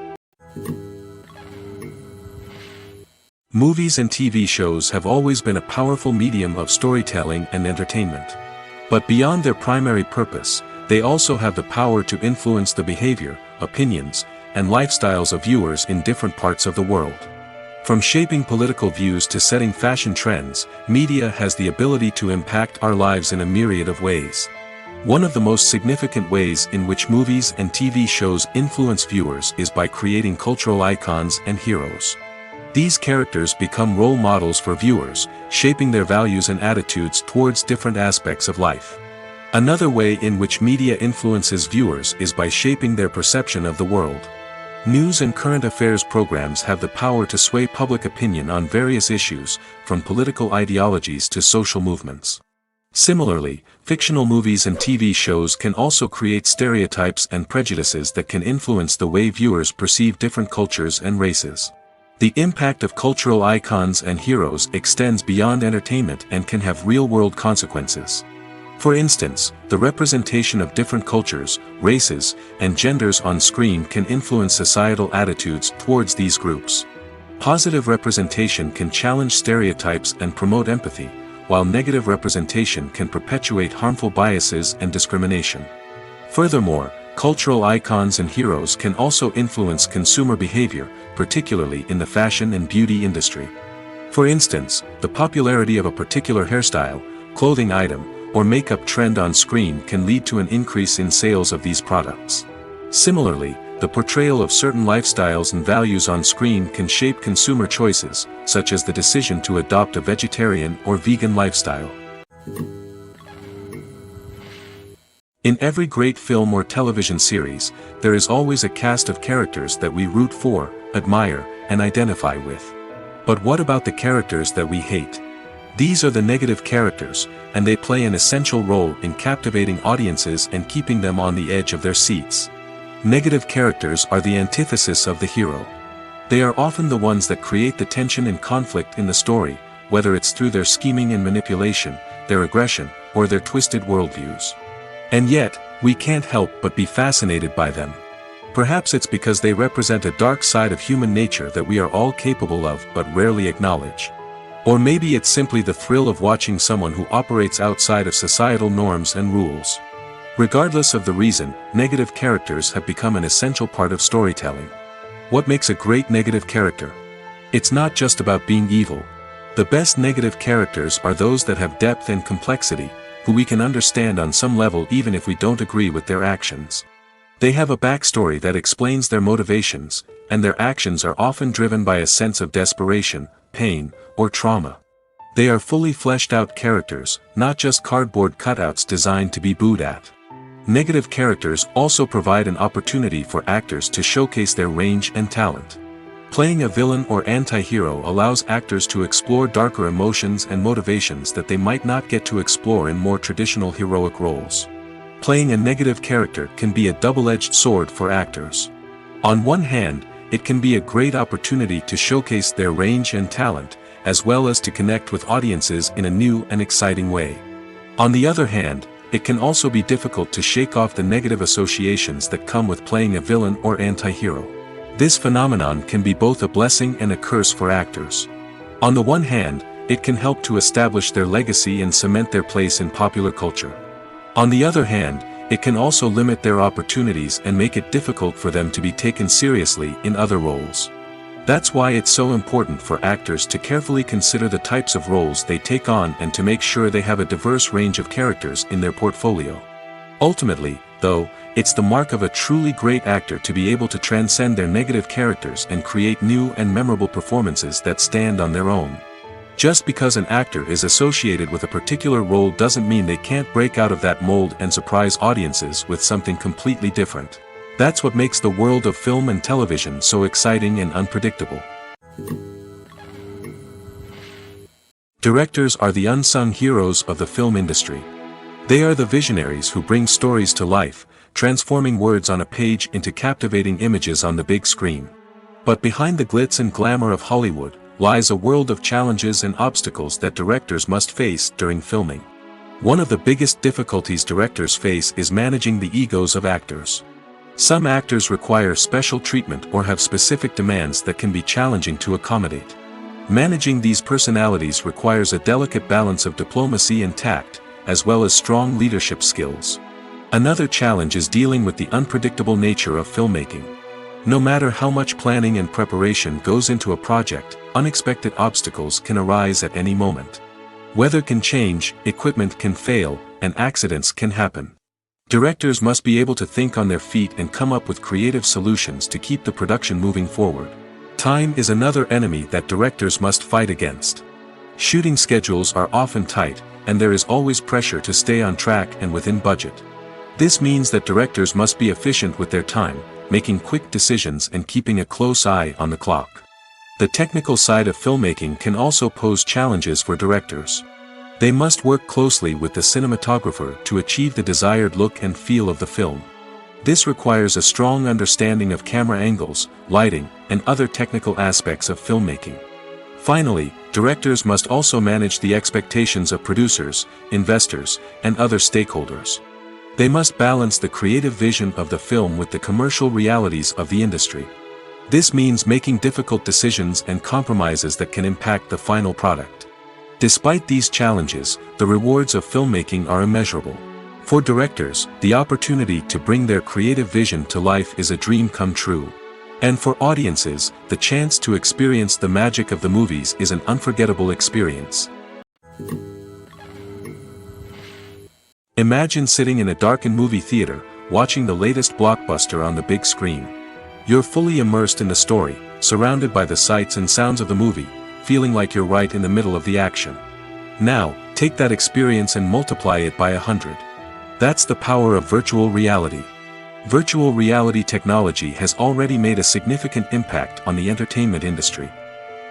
Movies and TV shows have always been a powerful medium of storytelling and entertainment. But beyond their primary purpose, they also have the power to influence the behavior, opinions, and lifestyles of viewers in different parts of the world. From shaping political views to setting fashion trends, media has the ability to impact our lives in a myriad of ways. One of the most significant ways in which movies and TV shows influence viewers is by creating cultural icons and heroes. These characters become role models for viewers, shaping their values and attitudes towards different aspects of life. Another way in which media influences viewers is by shaping their perception of the world. News and current affairs programs have the power to sway public opinion on various issues, from political ideologies to social movements. Similarly, fictional movies and TV shows can also create stereotypes and prejudices that can influence the way viewers perceive different cultures and races. The impact of cultural icons and heroes extends beyond entertainment and can have real-world consequences. For instance, the representation of different cultures, races, and genders on screen can influence societal attitudes towards these groups. Positive representation can challenge stereotypes and promote empathy, while negative representation can perpetuate harmful biases and discrimination. Furthermore, cultural icons and heroes can also influence consumer behavior, particularly in the fashion and beauty industry. For instance, the popularity of a particular hairstyle, clothing item, or makeup trend on screen can lead to an increase in sales of these products. Similarly, the portrayal of certain lifestyles and values on screen can shape consumer choices, such as the decision to adopt a vegetarian or vegan lifestyle. In every great film or television series, there is always a cast of characters that we root for, admire, and identify with. But what about the characters that we hate? These are the negative characters, and they play an essential role in captivating audiences and keeping them on the edge of their seats. Negative characters are the antithesis of the hero. They are often the ones that create the tension and conflict in the story, whether it's through their scheming and manipulation, their aggression, or their twisted worldviews. And yet, we can't help but be fascinated by them. Perhaps it's because they represent a dark side of human nature that we are all capable of but rarely acknowledge. Or maybe it's simply the thrill of watching someone who operates outside of societal norms and rules. Regardless of the reason, negative characters have become an essential part of storytelling. What makes a great negative character? It's not just about being evil. The best negative characters are those that have depth and complexity, who we can understand on some level even if we don't agree with their actions. They have a backstory that explains their motivations, and their actions are often driven by a sense of desperation, pain, or trauma. They are fully fleshed out characters, not just cardboard cutouts designed to be booed at. Negative characters also provide an opportunity for actors to showcase their range and talent. Playing a villain or anti-hero allows actors to explore darker emotions and motivations that they might not get to explore in more traditional heroic roles. Playing a negative character can be a double-edged sword for actors. On one hand, it can be a great opportunity to showcase their range and talent, as well as to connect with audiences in a new and exciting way. On the other hand, it can also be difficult to shake off the negative associations that come with playing a villain or anti-hero. This phenomenon can be both a blessing and a curse for actors. On the one hand, it can help to establish their legacy and cement their place in popular culture. On the other hand, it can also limit their opportunities and make it difficult for them to be taken seriously in other roles. That's why it's so important for actors to carefully consider the types of roles they take on and to make sure they have a diverse range of characters in their portfolio. Ultimately, though, it's the mark of a truly great actor to be able to transcend their negative characters and create new and memorable performances that stand on their own. Just because an actor is associated with a particular role doesn't mean they can't break out of that mold and surprise audiences with something completely different. That's what makes the world of film and television so exciting and unpredictable. Directors are the unsung heroes of the film industry. They are the visionaries who bring stories to life, transforming words on a page into captivating images on the big screen. But behind the glitz and glamour of Hollywood lies a world of challenges and obstacles that directors must face during filming. One of the biggest difficulties directors face is managing the egos of actors. Some actors require special treatment or have specific demands that can be challenging to accommodate. Managing these personalities requires a delicate balance of diplomacy and tact, as well as strong leadership skills. Another challenge is dealing with the unpredictable nature of filmmaking. No matter how much planning and preparation goes into a project, unexpected obstacles can arise at any moment. Weather can change, equipment can fail, and accidents can happen. Directors must be able to think on their feet and come up with creative solutions to keep the production moving forward. Time is another enemy that directors must fight against. Shooting schedules are often tight, and there is always pressure to stay on track and within budget. This means that directors must be efficient with their time, making quick decisions and keeping a close eye on the clock. The technical side of filmmaking can also pose challenges for directors. They must work closely with the cinematographer to achieve the desired look and feel of the film. This requires a strong understanding of camera angles, lighting, and other technical aspects of filmmaking. Finally, directors must also manage the expectations of producers, investors, and other stakeholders. They must balance the creative vision of the film with the commercial realities of the industry. This means making difficult decisions and compromises that can impact the final product. Despite these challenges, the rewards of filmmaking are immeasurable. For directors, the opportunity to bring their creative vision to life is a dream come true. And for audiences, the chance to experience the magic of the movies is an unforgettable experience. Imagine sitting in a darkened movie theater, watching the latest blockbuster on the big screen. You're fully immersed in the story, surrounded by the sights and sounds of the movie, feeling like you're right in the middle of the action. Now, take that experience and multiply it by 100. That's the power of virtual reality. Virtual reality technology has already made a significant impact on the entertainment industry.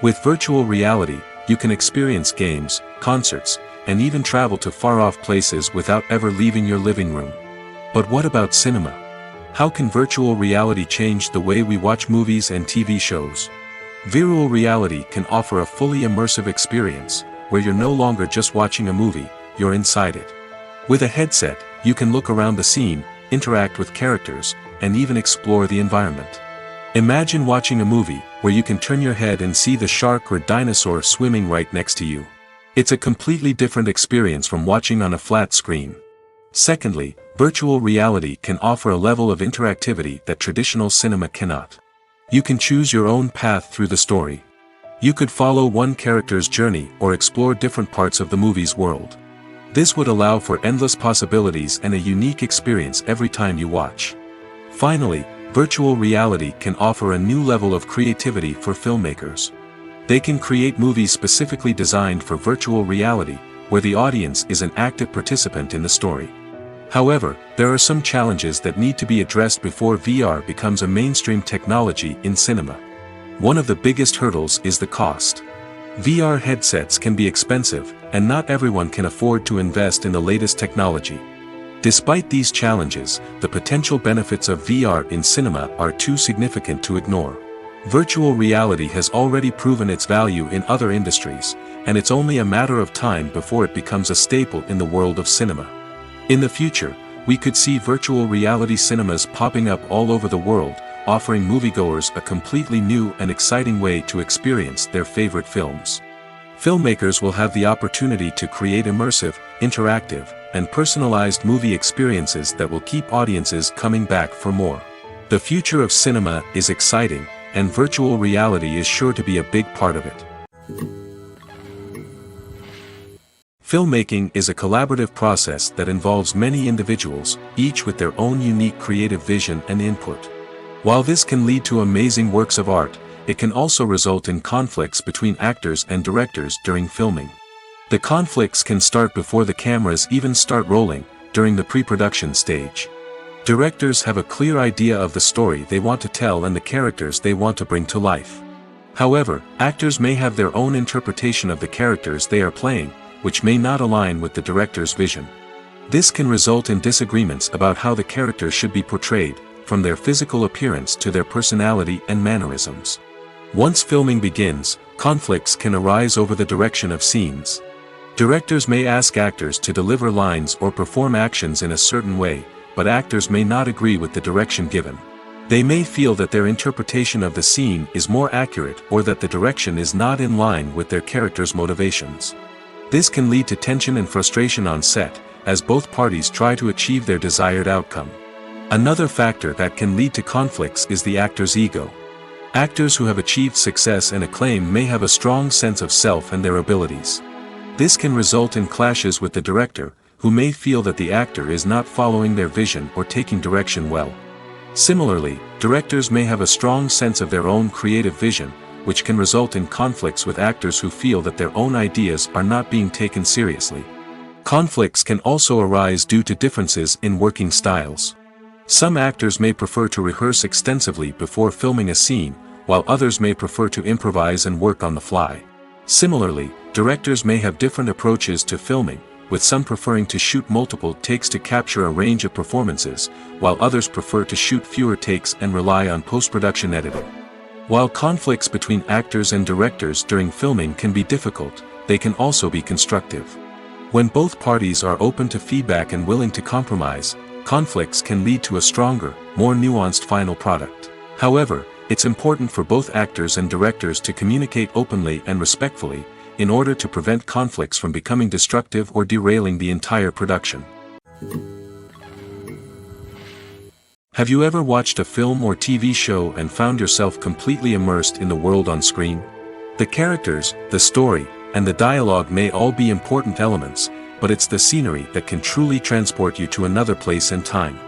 With virtual reality, you can experience games, concerts, and even travel to far-off places without ever leaving your living room. But what about cinema? How can virtual reality change the way we watch movies and TV shows? Virtual reality can offer a fully immersive experience, where you're no longer just watching a movie, you're inside it. With a headset, you can look around the scene, interact with characters, and even explore the environment. Imagine watching a movie, where you can turn your head and see the shark or dinosaur swimming right next to you. It's a completely different experience from watching on a flat screen. Secondly, virtual reality can offer a level of interactivity that traditional cinema cannot. You can choose your own path through the story. You could follow one character's journey or explore different parts of the movie's world. This would allow for endless possibilities and a unique experience every time you watch. Finally, virtual reality can offer a new level of creativity for filmmakers. They can create movies specifically designed for virtual reality, where the audience is an active participant in the story. However, there are some challenges that need to be addressed before VR becomes a mainstream technology in cinema. One of the biggest hurdles is the cost. VR headsets can be expensive, and not everyone can afford to invest in the latest technology. Despite these challenges, the potential benefits of VR in cinema are too significant to ignore. Virtual reality has already proven its value in other industries, and it's only a matter of time before it becomes a staple in the world of cinema. In the future, we could see virtual reality cinemas popping up all over the world, offering moviegoers a completely new and exciting way to experience their favorite films. Filmmakers will have the opportunity to create immersive, interactive, and personalized movie experiences that will keep audiences coming back for more. The future of cinema is exciting, and virtual reality is sure to be a big part of it. Filmmaking is a collaborative process that involves many individuals, each with their own unique creative vision and input. While this can lead to amazing works of art, it can also result in conflicts between actors and directors during filming. The conflicts can start before the cameras even start rolling, during the pre-production stage. Directors have a clear idea of the story they want to tell and the characters they want to bring to life. However, actors may have their own interpretation of the characters they are playing, which may not align with the director's vision. This can result in disagreements about how the characters should be portrayed, from their physical appearance to their personality and mannerisms. Once filming begins, conflicts can arise over the direction of scenes. Directors may ask actors to deliver lines or perform actions in a certain way, but actors may not agree with the direction given. They may feel that their interpretation of the scene is more accurate or that the direction is not in line with their character's motivations. This can lead to tension and frustration on set, as both parties try to achieve their desired outcome. Another factor that can lead to conflicts is the actor's ego. Actors who have achieved success and acclaim may have a strong sense of self and their abilities. This can result in clashes with the director, who may feel that the actor is not following their vision or taking direction well. Similarly, directors may have a strong sense of their own creative vision, which can result in conflicts with actors who feel that their own ideas are not being taken seriously. Conflicts can also arise due to differences in working styles. Some actors may prefer to rehearse extensively before filming a scene, while others may prefer to improvise and work on the fly. Similarly, directors may have different approaches to filming, with some preferring to shoot multiple takes to capture a range of performances, while others prefer to shoot fewer takes and rely on post-production editing. While conflicts between actors and directors during filming can be difficult, they can also be constructive. When both parties are open to feedback and willing to compromise, conflicts can lead to a stronger, more nuanced final product. However, it's important for both actors and directors to communicate openly and respectfully, in order to prevent conflicts from becoming destructive or derailing the entire production. Have you ever watched a film or TV show and found yourself completely immersed in the world on screen? The characters, the story, and the dialogue may all be important elements, but it's the scenery that can truly transport you to another place and time.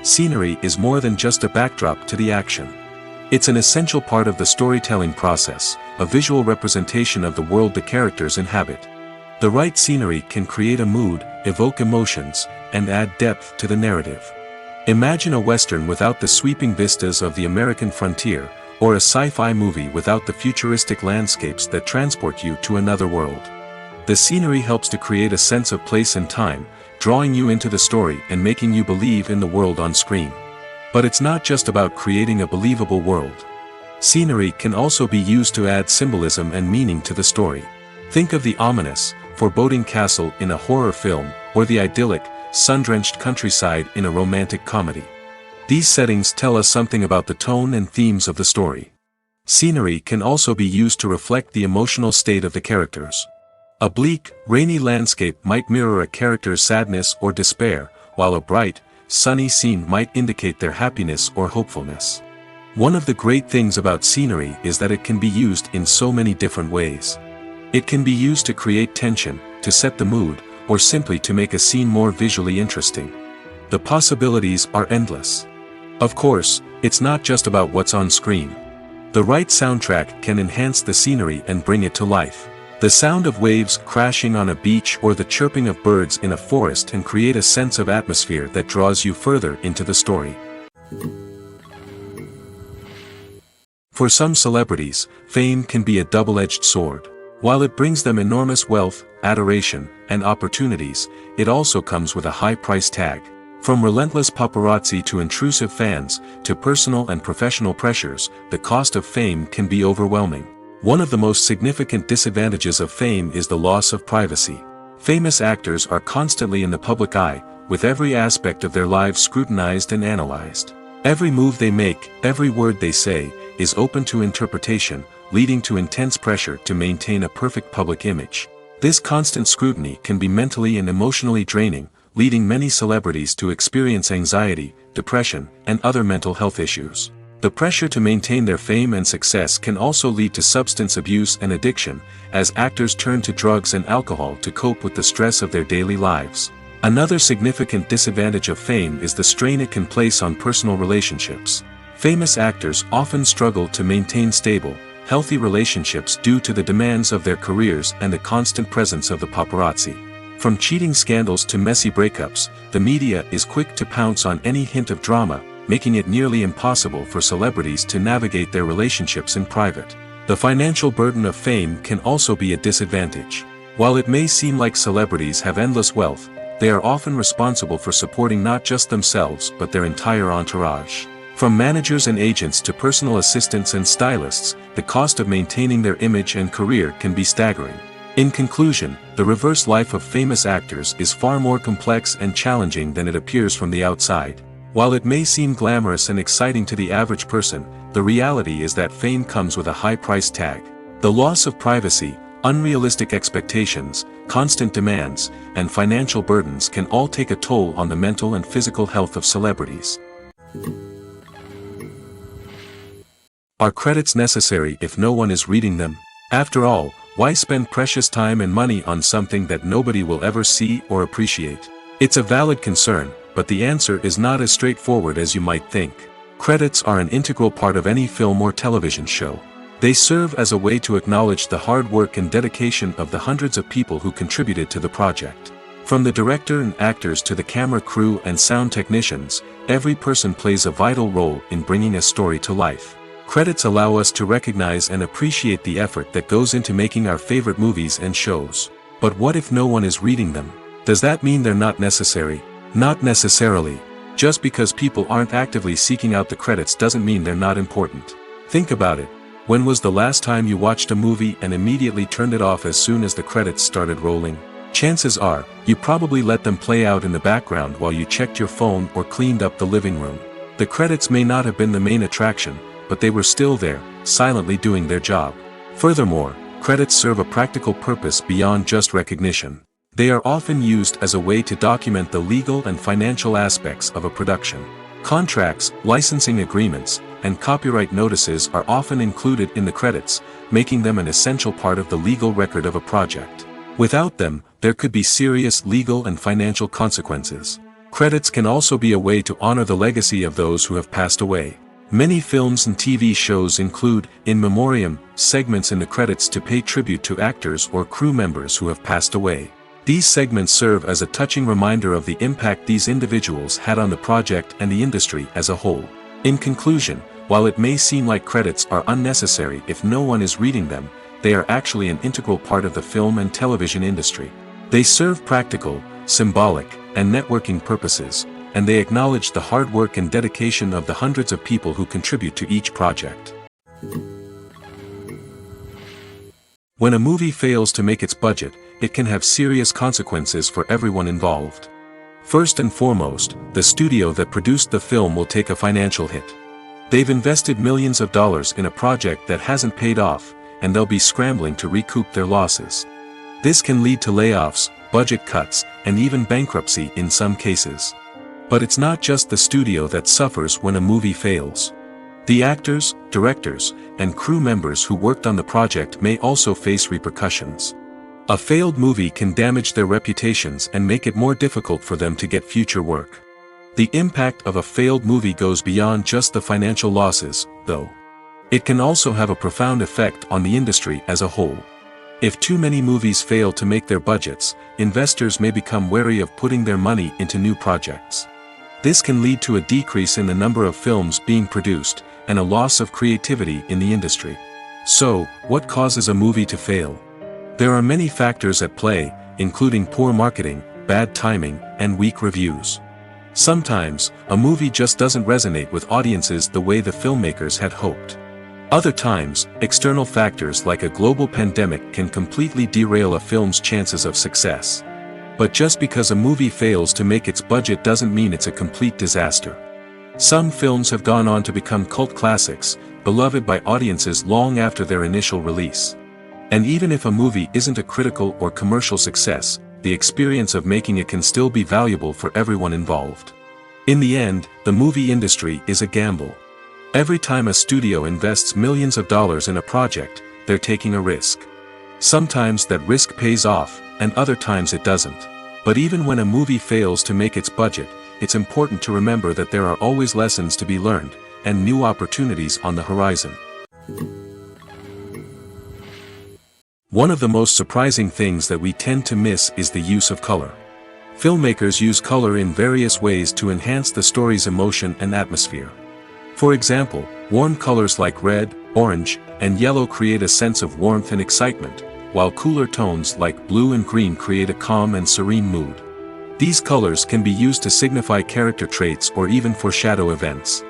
Scenery is more than just a backdrop to the action. It's an essential part of the storytelling process, a visual representation of the world the characters inhabit. The right scenery can create a mood, evoke emotions, and add depth to the narrative. Imagine a Western without the sweeping vistas of the American frontier, or a sci-fi movie without the futuristic landscapes that transport you to another world. The scenery helps to create a sense of place and time, drawing you into the story and making you believe in the world on screen. But it's not just about creating a believable world. Scenery can also be used to add symbolism and meaning to the story. Think of the ominous, foreboding castle in a horror film, or the idyllic, sun-drenched countryside in a romantic comedy. These settings tell us something about the tone and themes of the story. Scenery can also be used to reflect the emotional state of the characters. A bleak, rainy landscape might mirror a character's sadness or despair, while a bright, sunny scene might indicate their happiness or hopefulness. One of the great things about scenery is that it can be used in so many different ways. It can be used to create tension, to set the mood, or simply to make a scene more visually interesting. The possibilities are endless. Of course, it's not just about what's on screen. The right soundtrack can enhance the scenery and bring it to life. The sound of waves crashing on a beach or the chirping of birds in a forest can create a sense of atmosphere that draws you further into the story. For some celebrities, fame can be a double-edged sword. While it brings them enormous wealth, adoration, and opportunities, it also comes with a high price tag. From relentless paparazzi to intrusive fans, to personal and professional pressures, the cost of fame can be overwhelming. One of the most significant disadvantages of fame is the loss of privacy. Famous actors are constantly in the public eye, with every aspect of their lives scrutinized and analyzed. Every move they make, every word they say, is open to interpretation, leading to intense pressure to maintain a perfect public image. This constant scrutiny can be mentally and emotionally draining, leading many celebrities to experience anxiety, depression, and other mental health issues. The pressure to maintain their fame and success can also lead to substance abuse and addiction, as actors turn to drugs and alcohol to cope with the stress of their daily lives. Another significant disadvantage of fame is the strain it can place on personal relationships. Famous actors often struggle to maintain stable, healthy relationships due to the demands of their careers and the constant presence of the paparazzi. From cheating scandals to messy breakups, the media is quick to pounce on any hint of drama, making it nearly impossible for celebrities to navigate their relationships in private. The financial burden of fame can also be a disadvantage. While it may seem like celebrities have endless wealth, they are often responsible for supporting not just themselves but their entire entourage. From managers and agents to personal assistants and stylists, the cost of maintaining their image and career can be staggering. In conclusion, the reverse life of famous actors is far more complex and challenging than it appears from the outside. While it may seem glamorous and exciting to the average person, the reality is that fame comes with a high price tag. The loss of privacy, unrealistic expectations, constant demands, and financial burdens can all take a toll on the mental and physical health of celebrities. Are credits necessary if no one is reading them? After all, why spend precious time and money on something that nobody will ever see or appreciate? It's a valid concern, but the answer is not as straightforward as you might think. Credits are an integral part of any film or television show. They serve as a way to acknowledge the hard work and dedication of the hundreds of people who contributed to the project. From the director and actors to the camera crew and sound technicians, every person plays a vital role in bringing a story to life. Credits allow us to recognize and appreciate the effort that goes into making our favorite movies and shows. But what if no one is reading them? Does that mean they're not necessary? Not necessarily. Just because people aren't actively seeking out the credits doesn't mean they're not important. Think about it. When was the last time you watched a movie and immediately turned it off as soon as the credits started rolling? Chances are, you probably let them play out in the background while you checked your phone or cleaned up the living room. The credits may not have been the main attraction, but they were still there, silently doing their job. Furthermore, credits serve a practical purpose beyond just recognition. They are often used as a way to document the legal and financial aspects of a production. Contracts, licensing agreements, and copyright notices are often included in the credits, making them an essential part of the legal record of a project. Without them, there could be serious legal and financial consequences. Credits can also be a way to honor the legacy of those who have passed away. Many films and TV shows include, in memoriam, segments in the credits to pay tribute to actors or crew members who have passed away. These segments serve as a touching reminder of the impact these individuals had on the project and the industry as a whole. In conclusion, while it may seem like credits are unnecessary if no one is reading them, they are actually an integral part of the film and television industry. They serve practical, symbolic, and networking purposes, and they acknowledge the hard work and dedication of the hundreds of people who contribute to each project. When a movie fails to make its budget, it can have serious consequences for everyone involved. First and foremost, the studio that produced the film will take a financial hit. They've invested millions of dollars in a project that hasn't paid off, and they'll be scrambling to recoup their losses. This can lead to layoffs, budget cuts, and even bankruptcy in some cases. But it's not just the studio that suffers when a movie fails. The actors, directors, and crew members who worked on the project may also face repercussions. A failed movie can damage their reputations and make it more difficult for them to get future work. The impact of a failed movie goes beyond just the financial losses, though. It can also have a profound effect on the industry as a whole. If too many movies fail to make their budgets, investors may become wary of putting their money into new projects. This can lead to a decrease in the number of films being produced, and a loss of creativity in the industry. So, what causes a movie to fail? There are many factors at play, including poor marketing, bad timing, and weak reviews. Sometimes, a movie just doesn't resonate with audiences the way the filmmakers had hoped. Other times, external factors like a global pandemic can completely derail a film's chances of success. But just because a movie fails to make its budget doesn't mean it's a complete disaster. Some films have gone on to become cult classics, beloved by audiences long after their initial release. And even if a movie isn't a critical or commercial success, the experience of making it can still be valuable for everyone involved. In the end, the movie industry is a gamble. Every time a studio invests millions of dollars in a project, they're taking a risk. Sometimes that risk pays off, and other times it doesn't. But even when a movie fails to make its budget, it's important to remember that there are always lessons to be learned, and new opportunities on the horizon. One of the most surprising things that we tend to miss is the use of color. Filmmakers use color in various ways to enhance the story's emotion and atmosphere. For example, warm colors like red, orange, and yellow create a sense of warmth and excitement, while cooler tones like blue and green create a calm and serene mood. These colors can be used to signify character traits or even foreshadow events.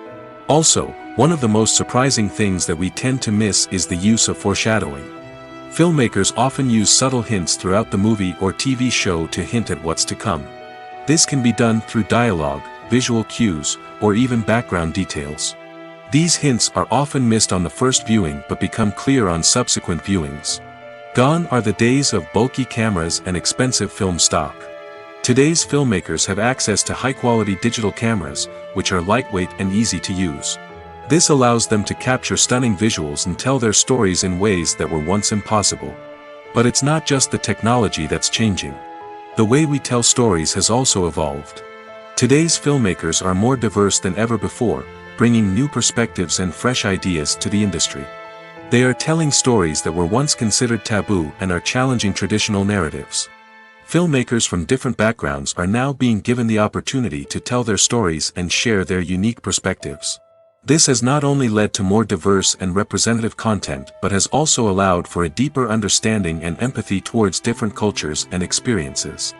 Also, one of the most surprising things that we tend to miss is the use of foreshadowing. Filmmakers often use subtle hints throughout the movie or TV show to hint at what's to come. This can be done through dialogue, visual cues, or even background details. These hints are often missed on the first viewing but become clear on subsequent viewings. Gone are the days of bulky cameras and expensive film stock. Today's filmmakers have access to high-quality digital cameras, which are lightweight and easy to use. This allows them to capture stunning visuals and tell their stories in ways that were once impossible. But it's not just the technology that's changing. The way we tell stories has also evolved. Today's filmmakers are more diverse than ever before, bringing new perspectives and fresh ideas to the industry. They are telling stories that were once considered taboo and are challenging traditional narratives. Filmmakers from different backgrounds are now being given the opportunity to tell their stories and share their unique perspectives. This has not only led to more diverse and representative content but has also allowed for a deeper understanding and empathy towards different cultures and experiences.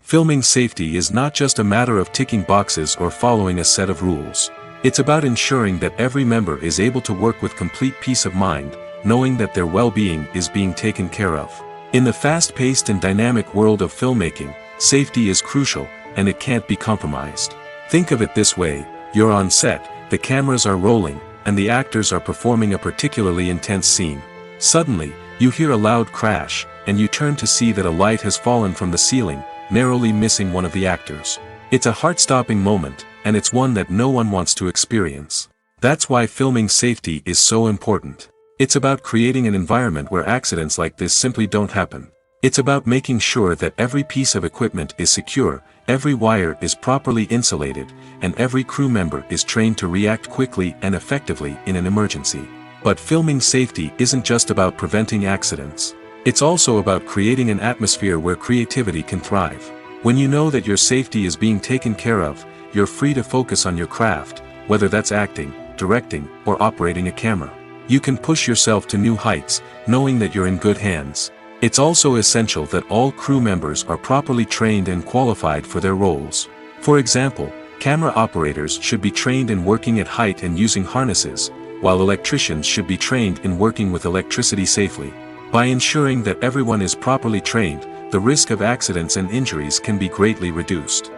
Filming safety is not just a matter of ticking boxes or following a set of rules. It's about ensuring that every member is able to work with complete peace of mind, knowing that their well-being is being taken care of. In the fast-paced and dynamic world of filmmaking, safety is crucial, and it can't be compromised. Think of it this way: you're on set, the cameras are rolling, and the actors are performing a particularly intense scene. Suddenly, you hear a loud crash, and you turn to see that a light has fallen from the ceiling, narrowly missing one of the actors. It's a heart-stopping moment, and it's one that no one wants to experience. That's why filming safety is so important. It's about creating an environment where accidents like this simply don't happen. It's about making sure that every piece of equipment is secure, every wire is properly insulated, and every crew member is trained to react quickly and effectively in an emergency. But filming safety isn't just about preventing accidents. It's also about creating an atmosphere where creativity can thrive. When you know that your safety is being taken care of, you're free to focus on your craft, whether that's acting, directing, or operating a camera. You can push yourself to new heights, knowing that you're in good hands. It's also essential that all crew members are properly trained and qualified for their roles. For example, camera operators should be trained in working at height and using harnesses, while electricians should be trained in working with electricity safely. By ensuring that everyone is properly trained, the risk of accidents and injuries can be greatly reduced.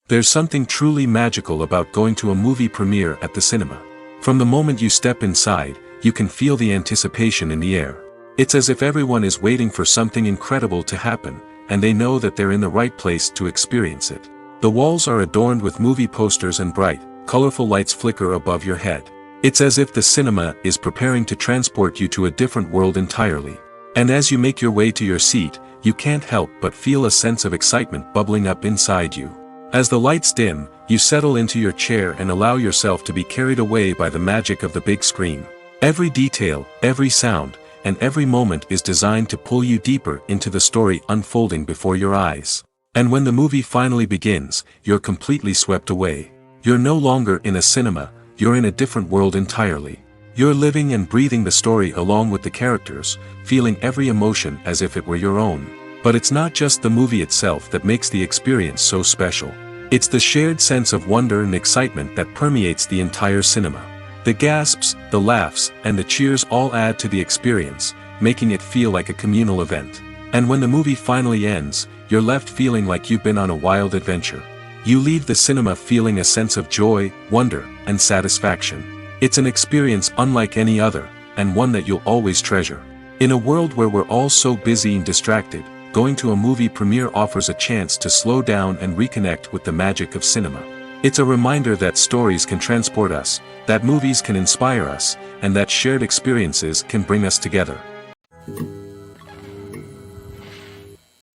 There's something truly magical about going to a movie premiere at the cinema. From the moment you step inside, you can feel the anticipation in the air. It's as if everyone is waiting for something incredible to happen, and they know that they're in the right place to experience it. The walls are adorned with movie posters and bright, colorful lights flicker above your head. It's as if the cinema is preparing to transport you to a different world entirely. And as you make your way to your seat, you can't help but feel a sense of excitement bubbling up inside you. As the lights dim, you settle into your chair and allow yourself to be carried away by the magic of the big screen. Every detail, every sound, and every moment is designed to pull you deeper into the story unfolding before your eyes. And when the movie finally begins, you're completely swept away. You're no longer in a cinema, you're in a different world entirely. You're living and breathing the story along with the characters, feeling every emotion as if it were your own. But it's not just the movie itself that makes the experience so special. It's the shared sense of wonder and excitement that permeates the entire cinema. The gasps, the laughs, and the cheers all add to the experience, making it feel like a communal event. And when the movie finally ends, you're left feeling like you've been on a wild adventure. You leave the cinema feeling a sense of joy, wonder, and satisfaction. It's an experience unlike any other, and one that you'll always treasure. In a world where we're all so busy and distracted, going to a movie premiere offers a chance to slow down and reconnect with the magic of cinema. It's a reminder that stories can transport us, that movies can inspire us, and that shared experiences can bring us together.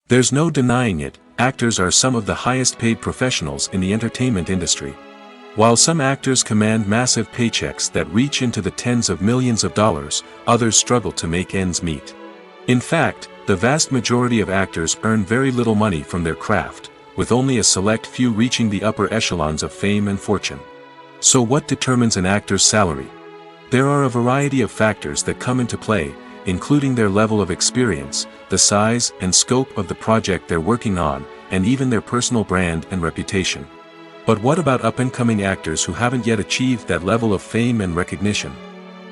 There's no denying it, actors are some of the highest paid professionals in the entertainment industry. While some actors command massive paychecks that reach into the tens of millions of dollars, others struggle to make ends meet. In fact, the vast majority of actors earn very little money from their craft, with only a select few reaching the upper echelons of fame and fortune. So what determines an actor's salary? There are a variety of factors that come into play, including their level of experience, the size and scope of the project they're working on, and even their personal brand and reputation. But what about up-and-coming actors who haven't yet achieved that level of fame and recognition?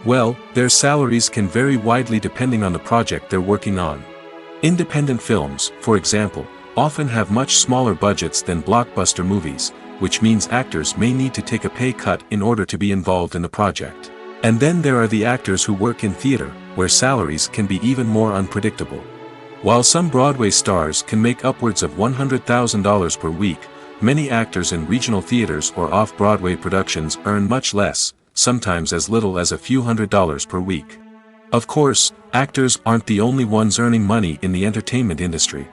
Well, their salaries can vary widely depending on the project they're working on. Independent films, for example, often have much smaller budgets than blockbuster movies, which means actors may need to take a pay cut in order to be involved in the project. And then there are the actors who work in theater, where salaries can be even more unpredictable. While some Broadway stars can make upwards of $100,000 per week, many actors in regional theaters or off-Broadway productions earn much less, sometimes as little as a few $100s per week. Of course, actors aren't the only ones earning money in the entertainment industry.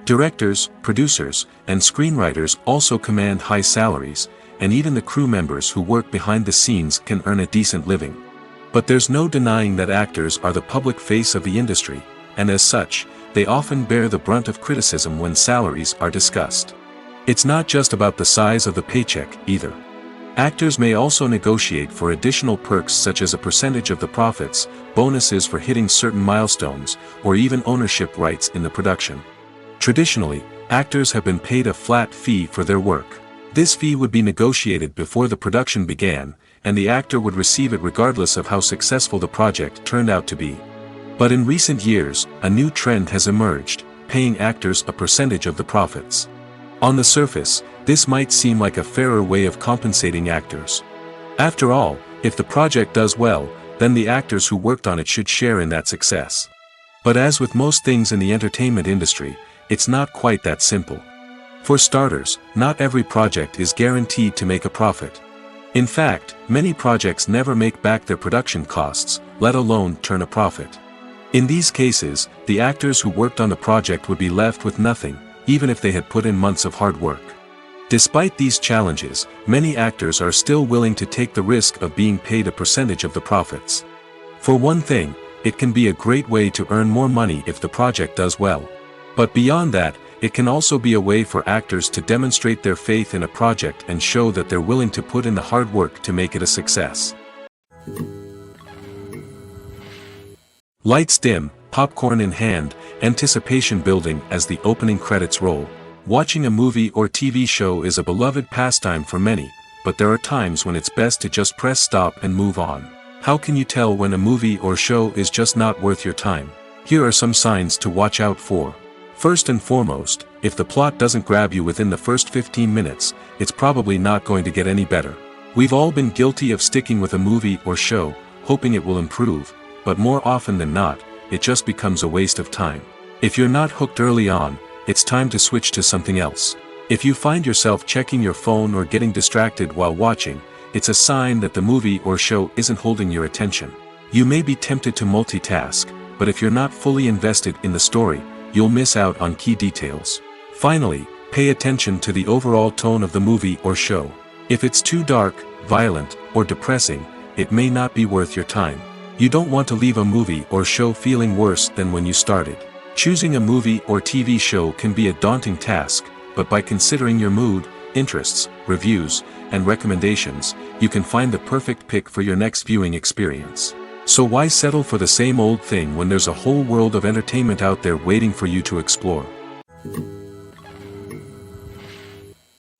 Directors, producers, and screenwriters also command high salaries, and even the crew members who work behind the scenes can earn a decent living. But there's no denying that actors are the public face of the industry, and as such, they often bear the brunt of criticism when salaries are discussed. It's not just about the size of the paycheck, either. Actors may also negotiate for additional perks such as a percentage of the profits, bonuses for hitting certain milestones, or even ownership rights in the production. Traditionally, actors have been paid a flat fee for their work. This fee would be negotiated before the production began, and the actor would receive it regardless of how successful the project turned out to be. But in recent years, a new trend has emerged, paying actors a percentage of the profits. On the surface, this might seem like a fairer way of compensating actors. After all, if the project does well, then the actors who worked on it should share in that success. But as with most things in the entertainment industry, it's not quite that simple. For starters, not every project is guaranteed to make a profit. In fact, many projects never make back their production costs, let alone turn a profit. In these cases, the actors who worked on the project would be left with nothing, even if they had put in months of hard work. Despite these challenges, many actors are still willing to take the risk of being paid a percentage of the profits. For one thing, it can be a great way to earn more money if the project does well. But beyond that, it can also be a way for actors to demonstrate their faith in a project and show that they're willing to put in the hard work to make it a success. Lights dim, popcorn in hand, anticipation building as the opening credits roll. Watching a movie or TV show is a beloved pastime for many, but there are times when it's best to just press stop and move on. How can you tell when a movie or show is just not worth your time? Here are some signs to watch out for. First and foremost, if the plot doesn't grab you within the first 15 minutes, it's probably not going to get any better. We've all been guilty of sticking with a movie or show, hoping it will improve, but more often than not, it just becomes a waste of time. If you're not hooked early on, it's time to switch to something else. If you find yourself checking your phone or getting distracted while watching, it's a sign that the movie or show isn't holding your attention. You may be tempted to multitask, but if you're not fully invested in the story, you'll miss out on key details. Finally, pay attention to the overall tone of the movie or show. If it's too dark, violent, or depressing, it may not be worth your time. You don't want to leave a movie or show feeling worse than when you started. Choosing a movie or TV show can be a daunting task, but by considering your mood, interests, reviews, and recommendations, you can find the perfect pick for your next viewing experience. So why settle for the same old thing when there's a whole world of entertainment out there waiting for you to explore?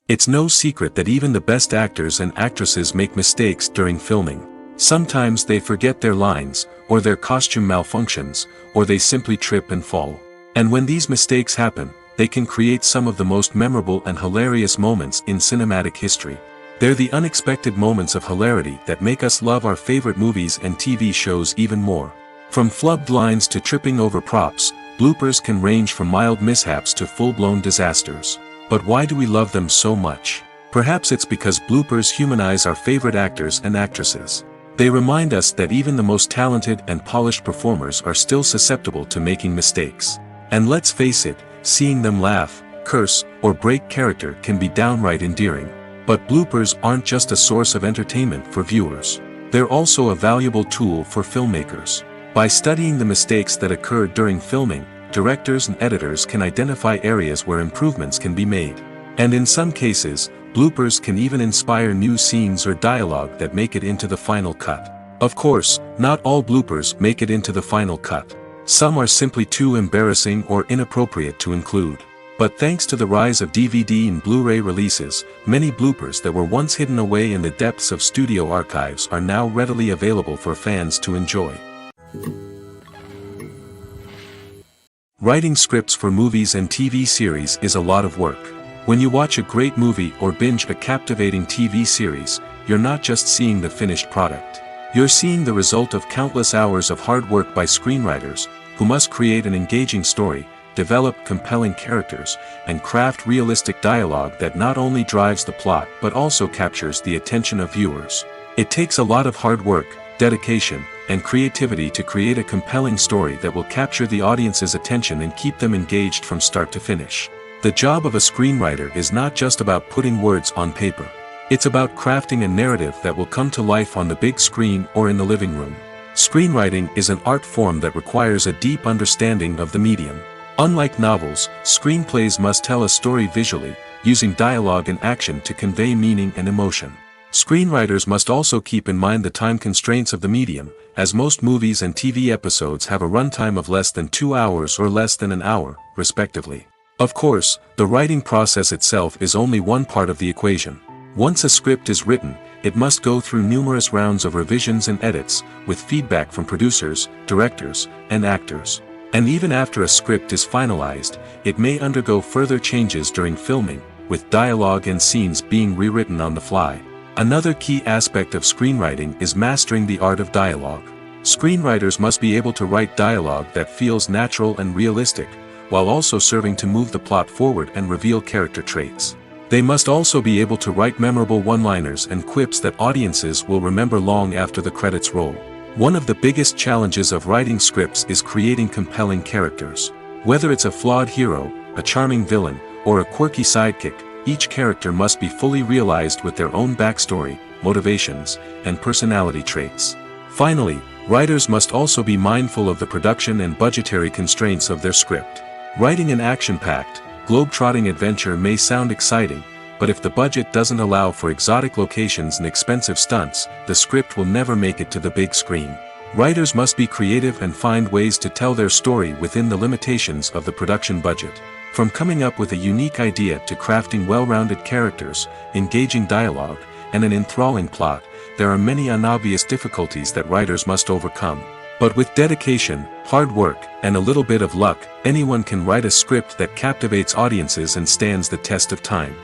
It's no secret that even the best actors and actresses make mistakes during filming. Sometimes they forget their lines, or their costume malfunctions, or they simply trip and fall. And when these mistakes happen, they can create some of the most memorable and hilarious moments in cinematic history. They're the unexpected moments of hilarity that make us love our favorite movies and TV shows even more. From flubbed lines to tripping over props, bloopers can range from mild mishaps to full-blown disasters. But why do we love them so much? Perhaps it's because bloopers humanize our favorite actors and actresses. They remind us that even the most talented and polished performers are still susceptible to making mistakes. And let's face it, seeing them laugh, curse, or break character can be downright endearing. But bloopers aren't just a source of entertainment for viewers. They're also a valuable tool for filmmakers. By studying the mistakes that occurred during filming, directors and editors can identify areas where improvements can be made. And in some cases, bloopers can even inspire new scenes or dialogue that make it into the final cut. Of course, not all bloopers make it into the final cut. Some are simply too embarrassing or inappropriate to include. But thanks to the rise of DVD and Blu-ray releases, many bloopers that were once hidden away in the depths of studio archives are now readily available for fans to enjoy. Writing scripts for movies and TV series is a lot of work. When you watch a great movie or binge a captivating TV series, you're not just seeing the finished product. You're seeing the result of countless hours of hard work by screenwriters, who must create an engaging story, develop compelling characters, and craft realistic dialogue that not only drives the plot but also captures the attention of viewers. It takes a lot of hard work, dedication, and creativity to create a compelling story that will capture the audience's attention and keep them engaged from start to finish. The job of a screenwriter is not just about putting words on paper. It's about crafting a narrative that will come to life on the big screen or in the living room. Screenwriting is an art form that requires a deep understanding of the medium. Unlike novels, screenplays must tell a story visually, using dialogue and action to convey meaning and emotion. Screenwriters must also keep in mind the time constraints of the medium, as most movies and TV episodes have a runtime of less than 2 hours or less than an hour, respectively. Of course, the writing process itself is only one part of the equation. Once a script is written, it must go through numerous rounds of revisions and edits, with feedback from producers, directors, and actors. And even after a script is finalized, it may undergo further changes during filming, with dialogue and scenes being rewritten on the fly. Another key aspect of screenwriting is mastering the art of dialogue. Screenwriters must be able to write dialogue that feels natural and realistic, while also serving to move the plot forward and reveal character traits. They must also be able to write memorable one-liners and quips that audiences will remember long after the credits roll. One of the biggest challenges of writing scripts is creating compelling characters. Whether it's a flawed hero, a charming villain, or a quirky sidekick, each character must be fully realized with their own backstory, motivations, and personality traits. Finally, writers must also be mindful of the production and budgetary constraints of their script. Writing an action-packed, globe-trotting adventure may sound exciting, but if the budget doesn't allow for exotic locations and expensive stunts, the script will never make it to the big screen. Writers must be creative and find ways to tell their story within the limitations of the production budget. From coming up with a unique idea to crafting well-rounded characters, engaging dialogue, and an enthralling plot, there are many unobvious difficulties that writers must overcome. But with dedication, hard work, and a little bit of luck, anyone can write a script that captivates audiences and stands the test of time.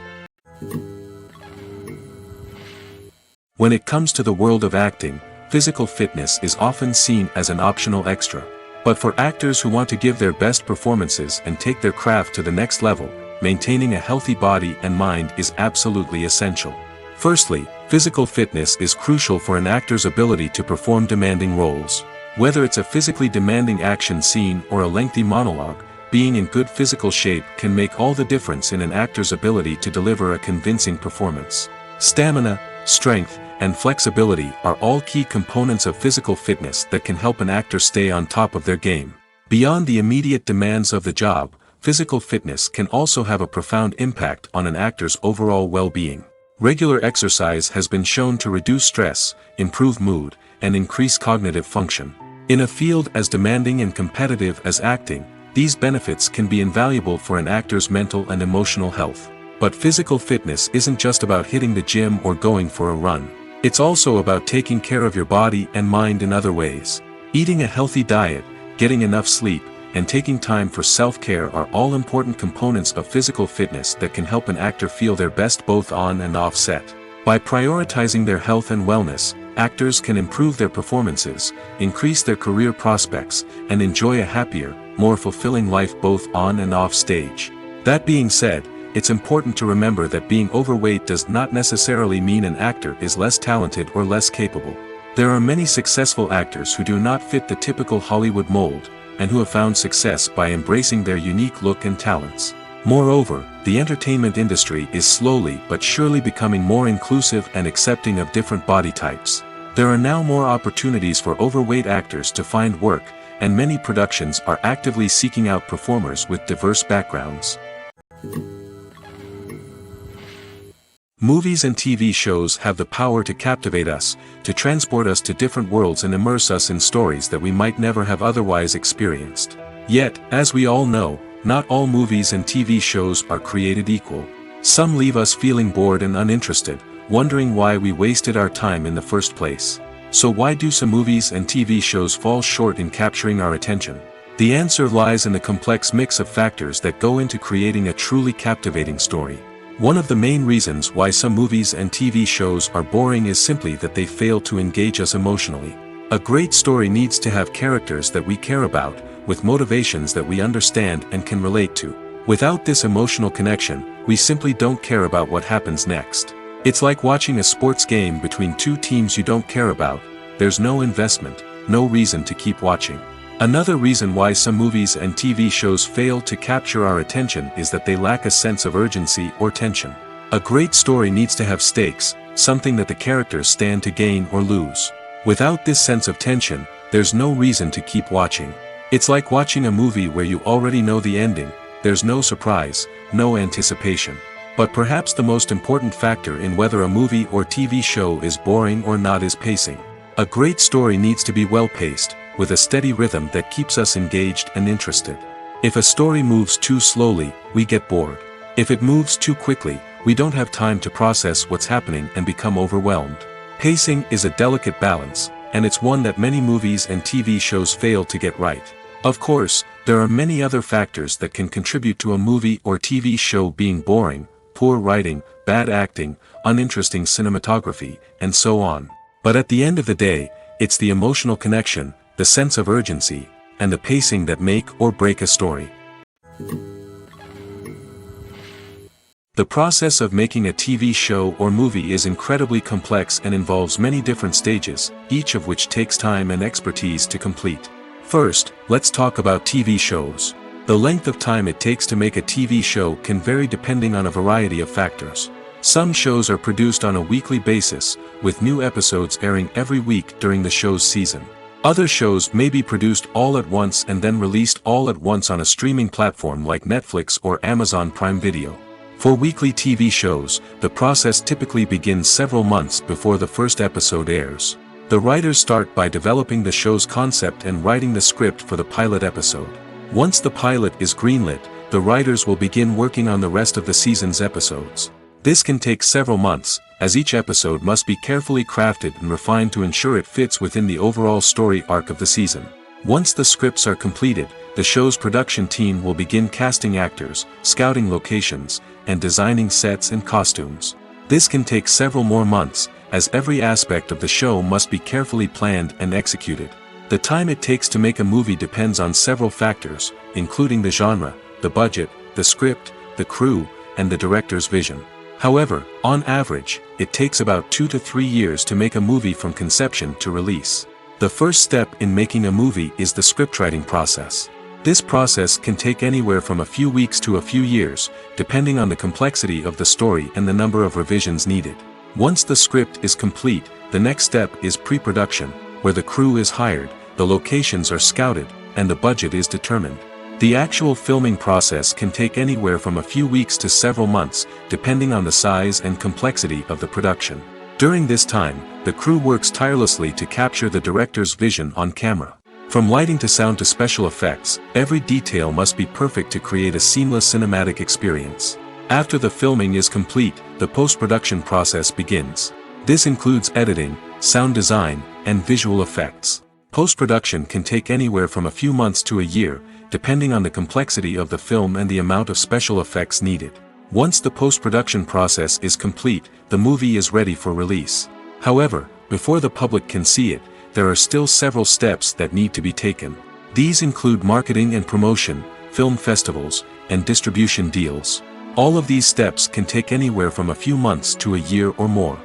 When it comes to the world of acting, physical fitness is often seen as an optional extra. But for actors who want to give their best performances and take their craft to the next level, maintaining a healthy body and mind is absolutely essential. Firstly, physical fitness is crucial for an actor's ability to perform demanding roles. Whether it's a physically demanding action scene or a lengthy monologue, being in good physical shape can make all the difference in an actor's ability to deliver a convincing performance. Stamina, strength, and flexibility are all key components of physical fitness that can help an actor stay on top of their game. Beyond the immediate demands of the job, physical fitness can also have a profound impact on an actor's overall well-being. Regular exercise has been shown to reduce stress, improve mood, and increase cognitive function. In a field as demanding and competitive as acting, these benefits can be invaluable for an actor's mental and emotional health. But physical fitness isn't just about hitting the gym or going for a run. It's also about taking care of your body and mind in other ways. Eating a healthy diet, getting enough sleep, and taking time for self-care are all important components of physical fitness that can help an actor feel their best both on and off set. By prioritizing their health and wellness, actors can improve their performances, increase their career prospects, and enjoy a happier, more fulfilling life both on and off stage. That being said, it's important to remember that being overweight does not necessarily mean an actor is less talented or less capable. There are many successful actors who do not fit the typical Hollywood mold, and who have found success by embracing their unique look and talents. Moreover, the entertainment industry is slowly but surely becoming more inclusive and accepting of different body types. There are now more opportunities for overweight actors to find work, and many productions are actively seeking out performers with diverse backgrounds. Movies and TV shows have the power to captivate us, to transport us to different worlds and immerse us in stories that we might never have otherwise experienced. Yet, as we all know, not all movies and TV shows are created equal. Some leave us feeling bored and uninterested, wondering why we wasted our time in the first place. So why do some movies and TV shows fall short in capturing our attention? The answer lies in the complex mix of factors that go into creating a truly captivating story. One of the main reasons why some movies and TV shows are boring is simply that they fail to engage us emotionally. A great story needs to have characters that we care about, with motivations that we understand and can relate to. Without this emotional connection, we simply don't care about what happens next. It's like watching a sports game between two teams you don't care about. There's no investment, no reason to keep watching. Another reason why some movies and TV shows fail to capture our attention is that they lack a sense of urgency or tension. A great story needs to have stakes, something that the characters stand to gain or lose. Without this sense of tension, there's no reason to keep watching. It's like watching a movie where you already know the ending. There's no surprise, no anticipation. But perhaps the most important factor in whether a movie or TV show is boring or not is pacing. A great story needs to be well-paced, with a steady rhythm that keeps us engaged and interested. If a story moves too slowly, we get bored. If it moves too quickly, we don't have time to process what's happening and become overwhelmed. Pacing is a delicate balance, and it's one that many movies and TV shows fail to get right. Of course, there are many other factors that can contribute to a movie or TV show being boring: poor writing, bad acting, uninteresting cinematography, and so on. But at the end of the day, it's the emotional connection, the sense of urgency, and the pacing that make or break a story. The process of making a TV show or movie is incredibly complex and involves many different stages, each of which takes time and expertise to complete. First, let's talk about TV shows. The length of time it takes to make a TV show can vary depending on a variety of factors. Some shows are produced on a weekly basis, with new episodes airing every week during the show's season. Other shows may be produced all at once and then released all at once on a streaming platform like Netflix or Amazon Prime Video. For weekly TV shows, the process typically begins several months before the first episode airs. The writers start by developing the show's concept and writing the script for the pilot episode. Once the pilot is greenlit, the writers will begin working on the rest of the season's episodes. This can take several months, as each episode must be carefully crafted and refined to ensure it fits within the overall story arc of the season. Once the scripts are completed, the show's production team will begin casting actors, scouting locations, and designing sets and costumes. This can take several more months, as every aspect of the show must be carefully planned and executed. The time it takes to make a movie depends on several factors, including the genre, the budget, the script, the crew, and the director's vision. However, on average, it takes about 2 to 3 years to make a movie from conception to release. The first step in making a movie is the scriptwriting process. This process can take anywhere from a few weeks to a few years, depending on the complexity of the story and the number of revisions needed. Once the script is complete, the next step is pre-production, where the crew is hired, the locations are scouted, and the budget is determined. The actual filming process can take anywhere from a few weeks to several months, depending on the size and complexity of the production. During this time, the crew works tirelessly to capture the director's vision on camera. From lighting to sound to special effects, every detail must be perfect to create a seamless cinematic experience. After the filming is complete, the post-production process begins. This includes editing, sound design, and visual effects. Post-production can take anywhere from a few months to a year, depending on the complexity of the film and the amount of special effects needed. Once the post-production process is complete, the movie is ready for release. However, before the public can see it, there are still several steps that need to be taken. These include marketing and promotion, film festivals, and distribution deals. All of these steps can take anywhere from a few months to a year or more.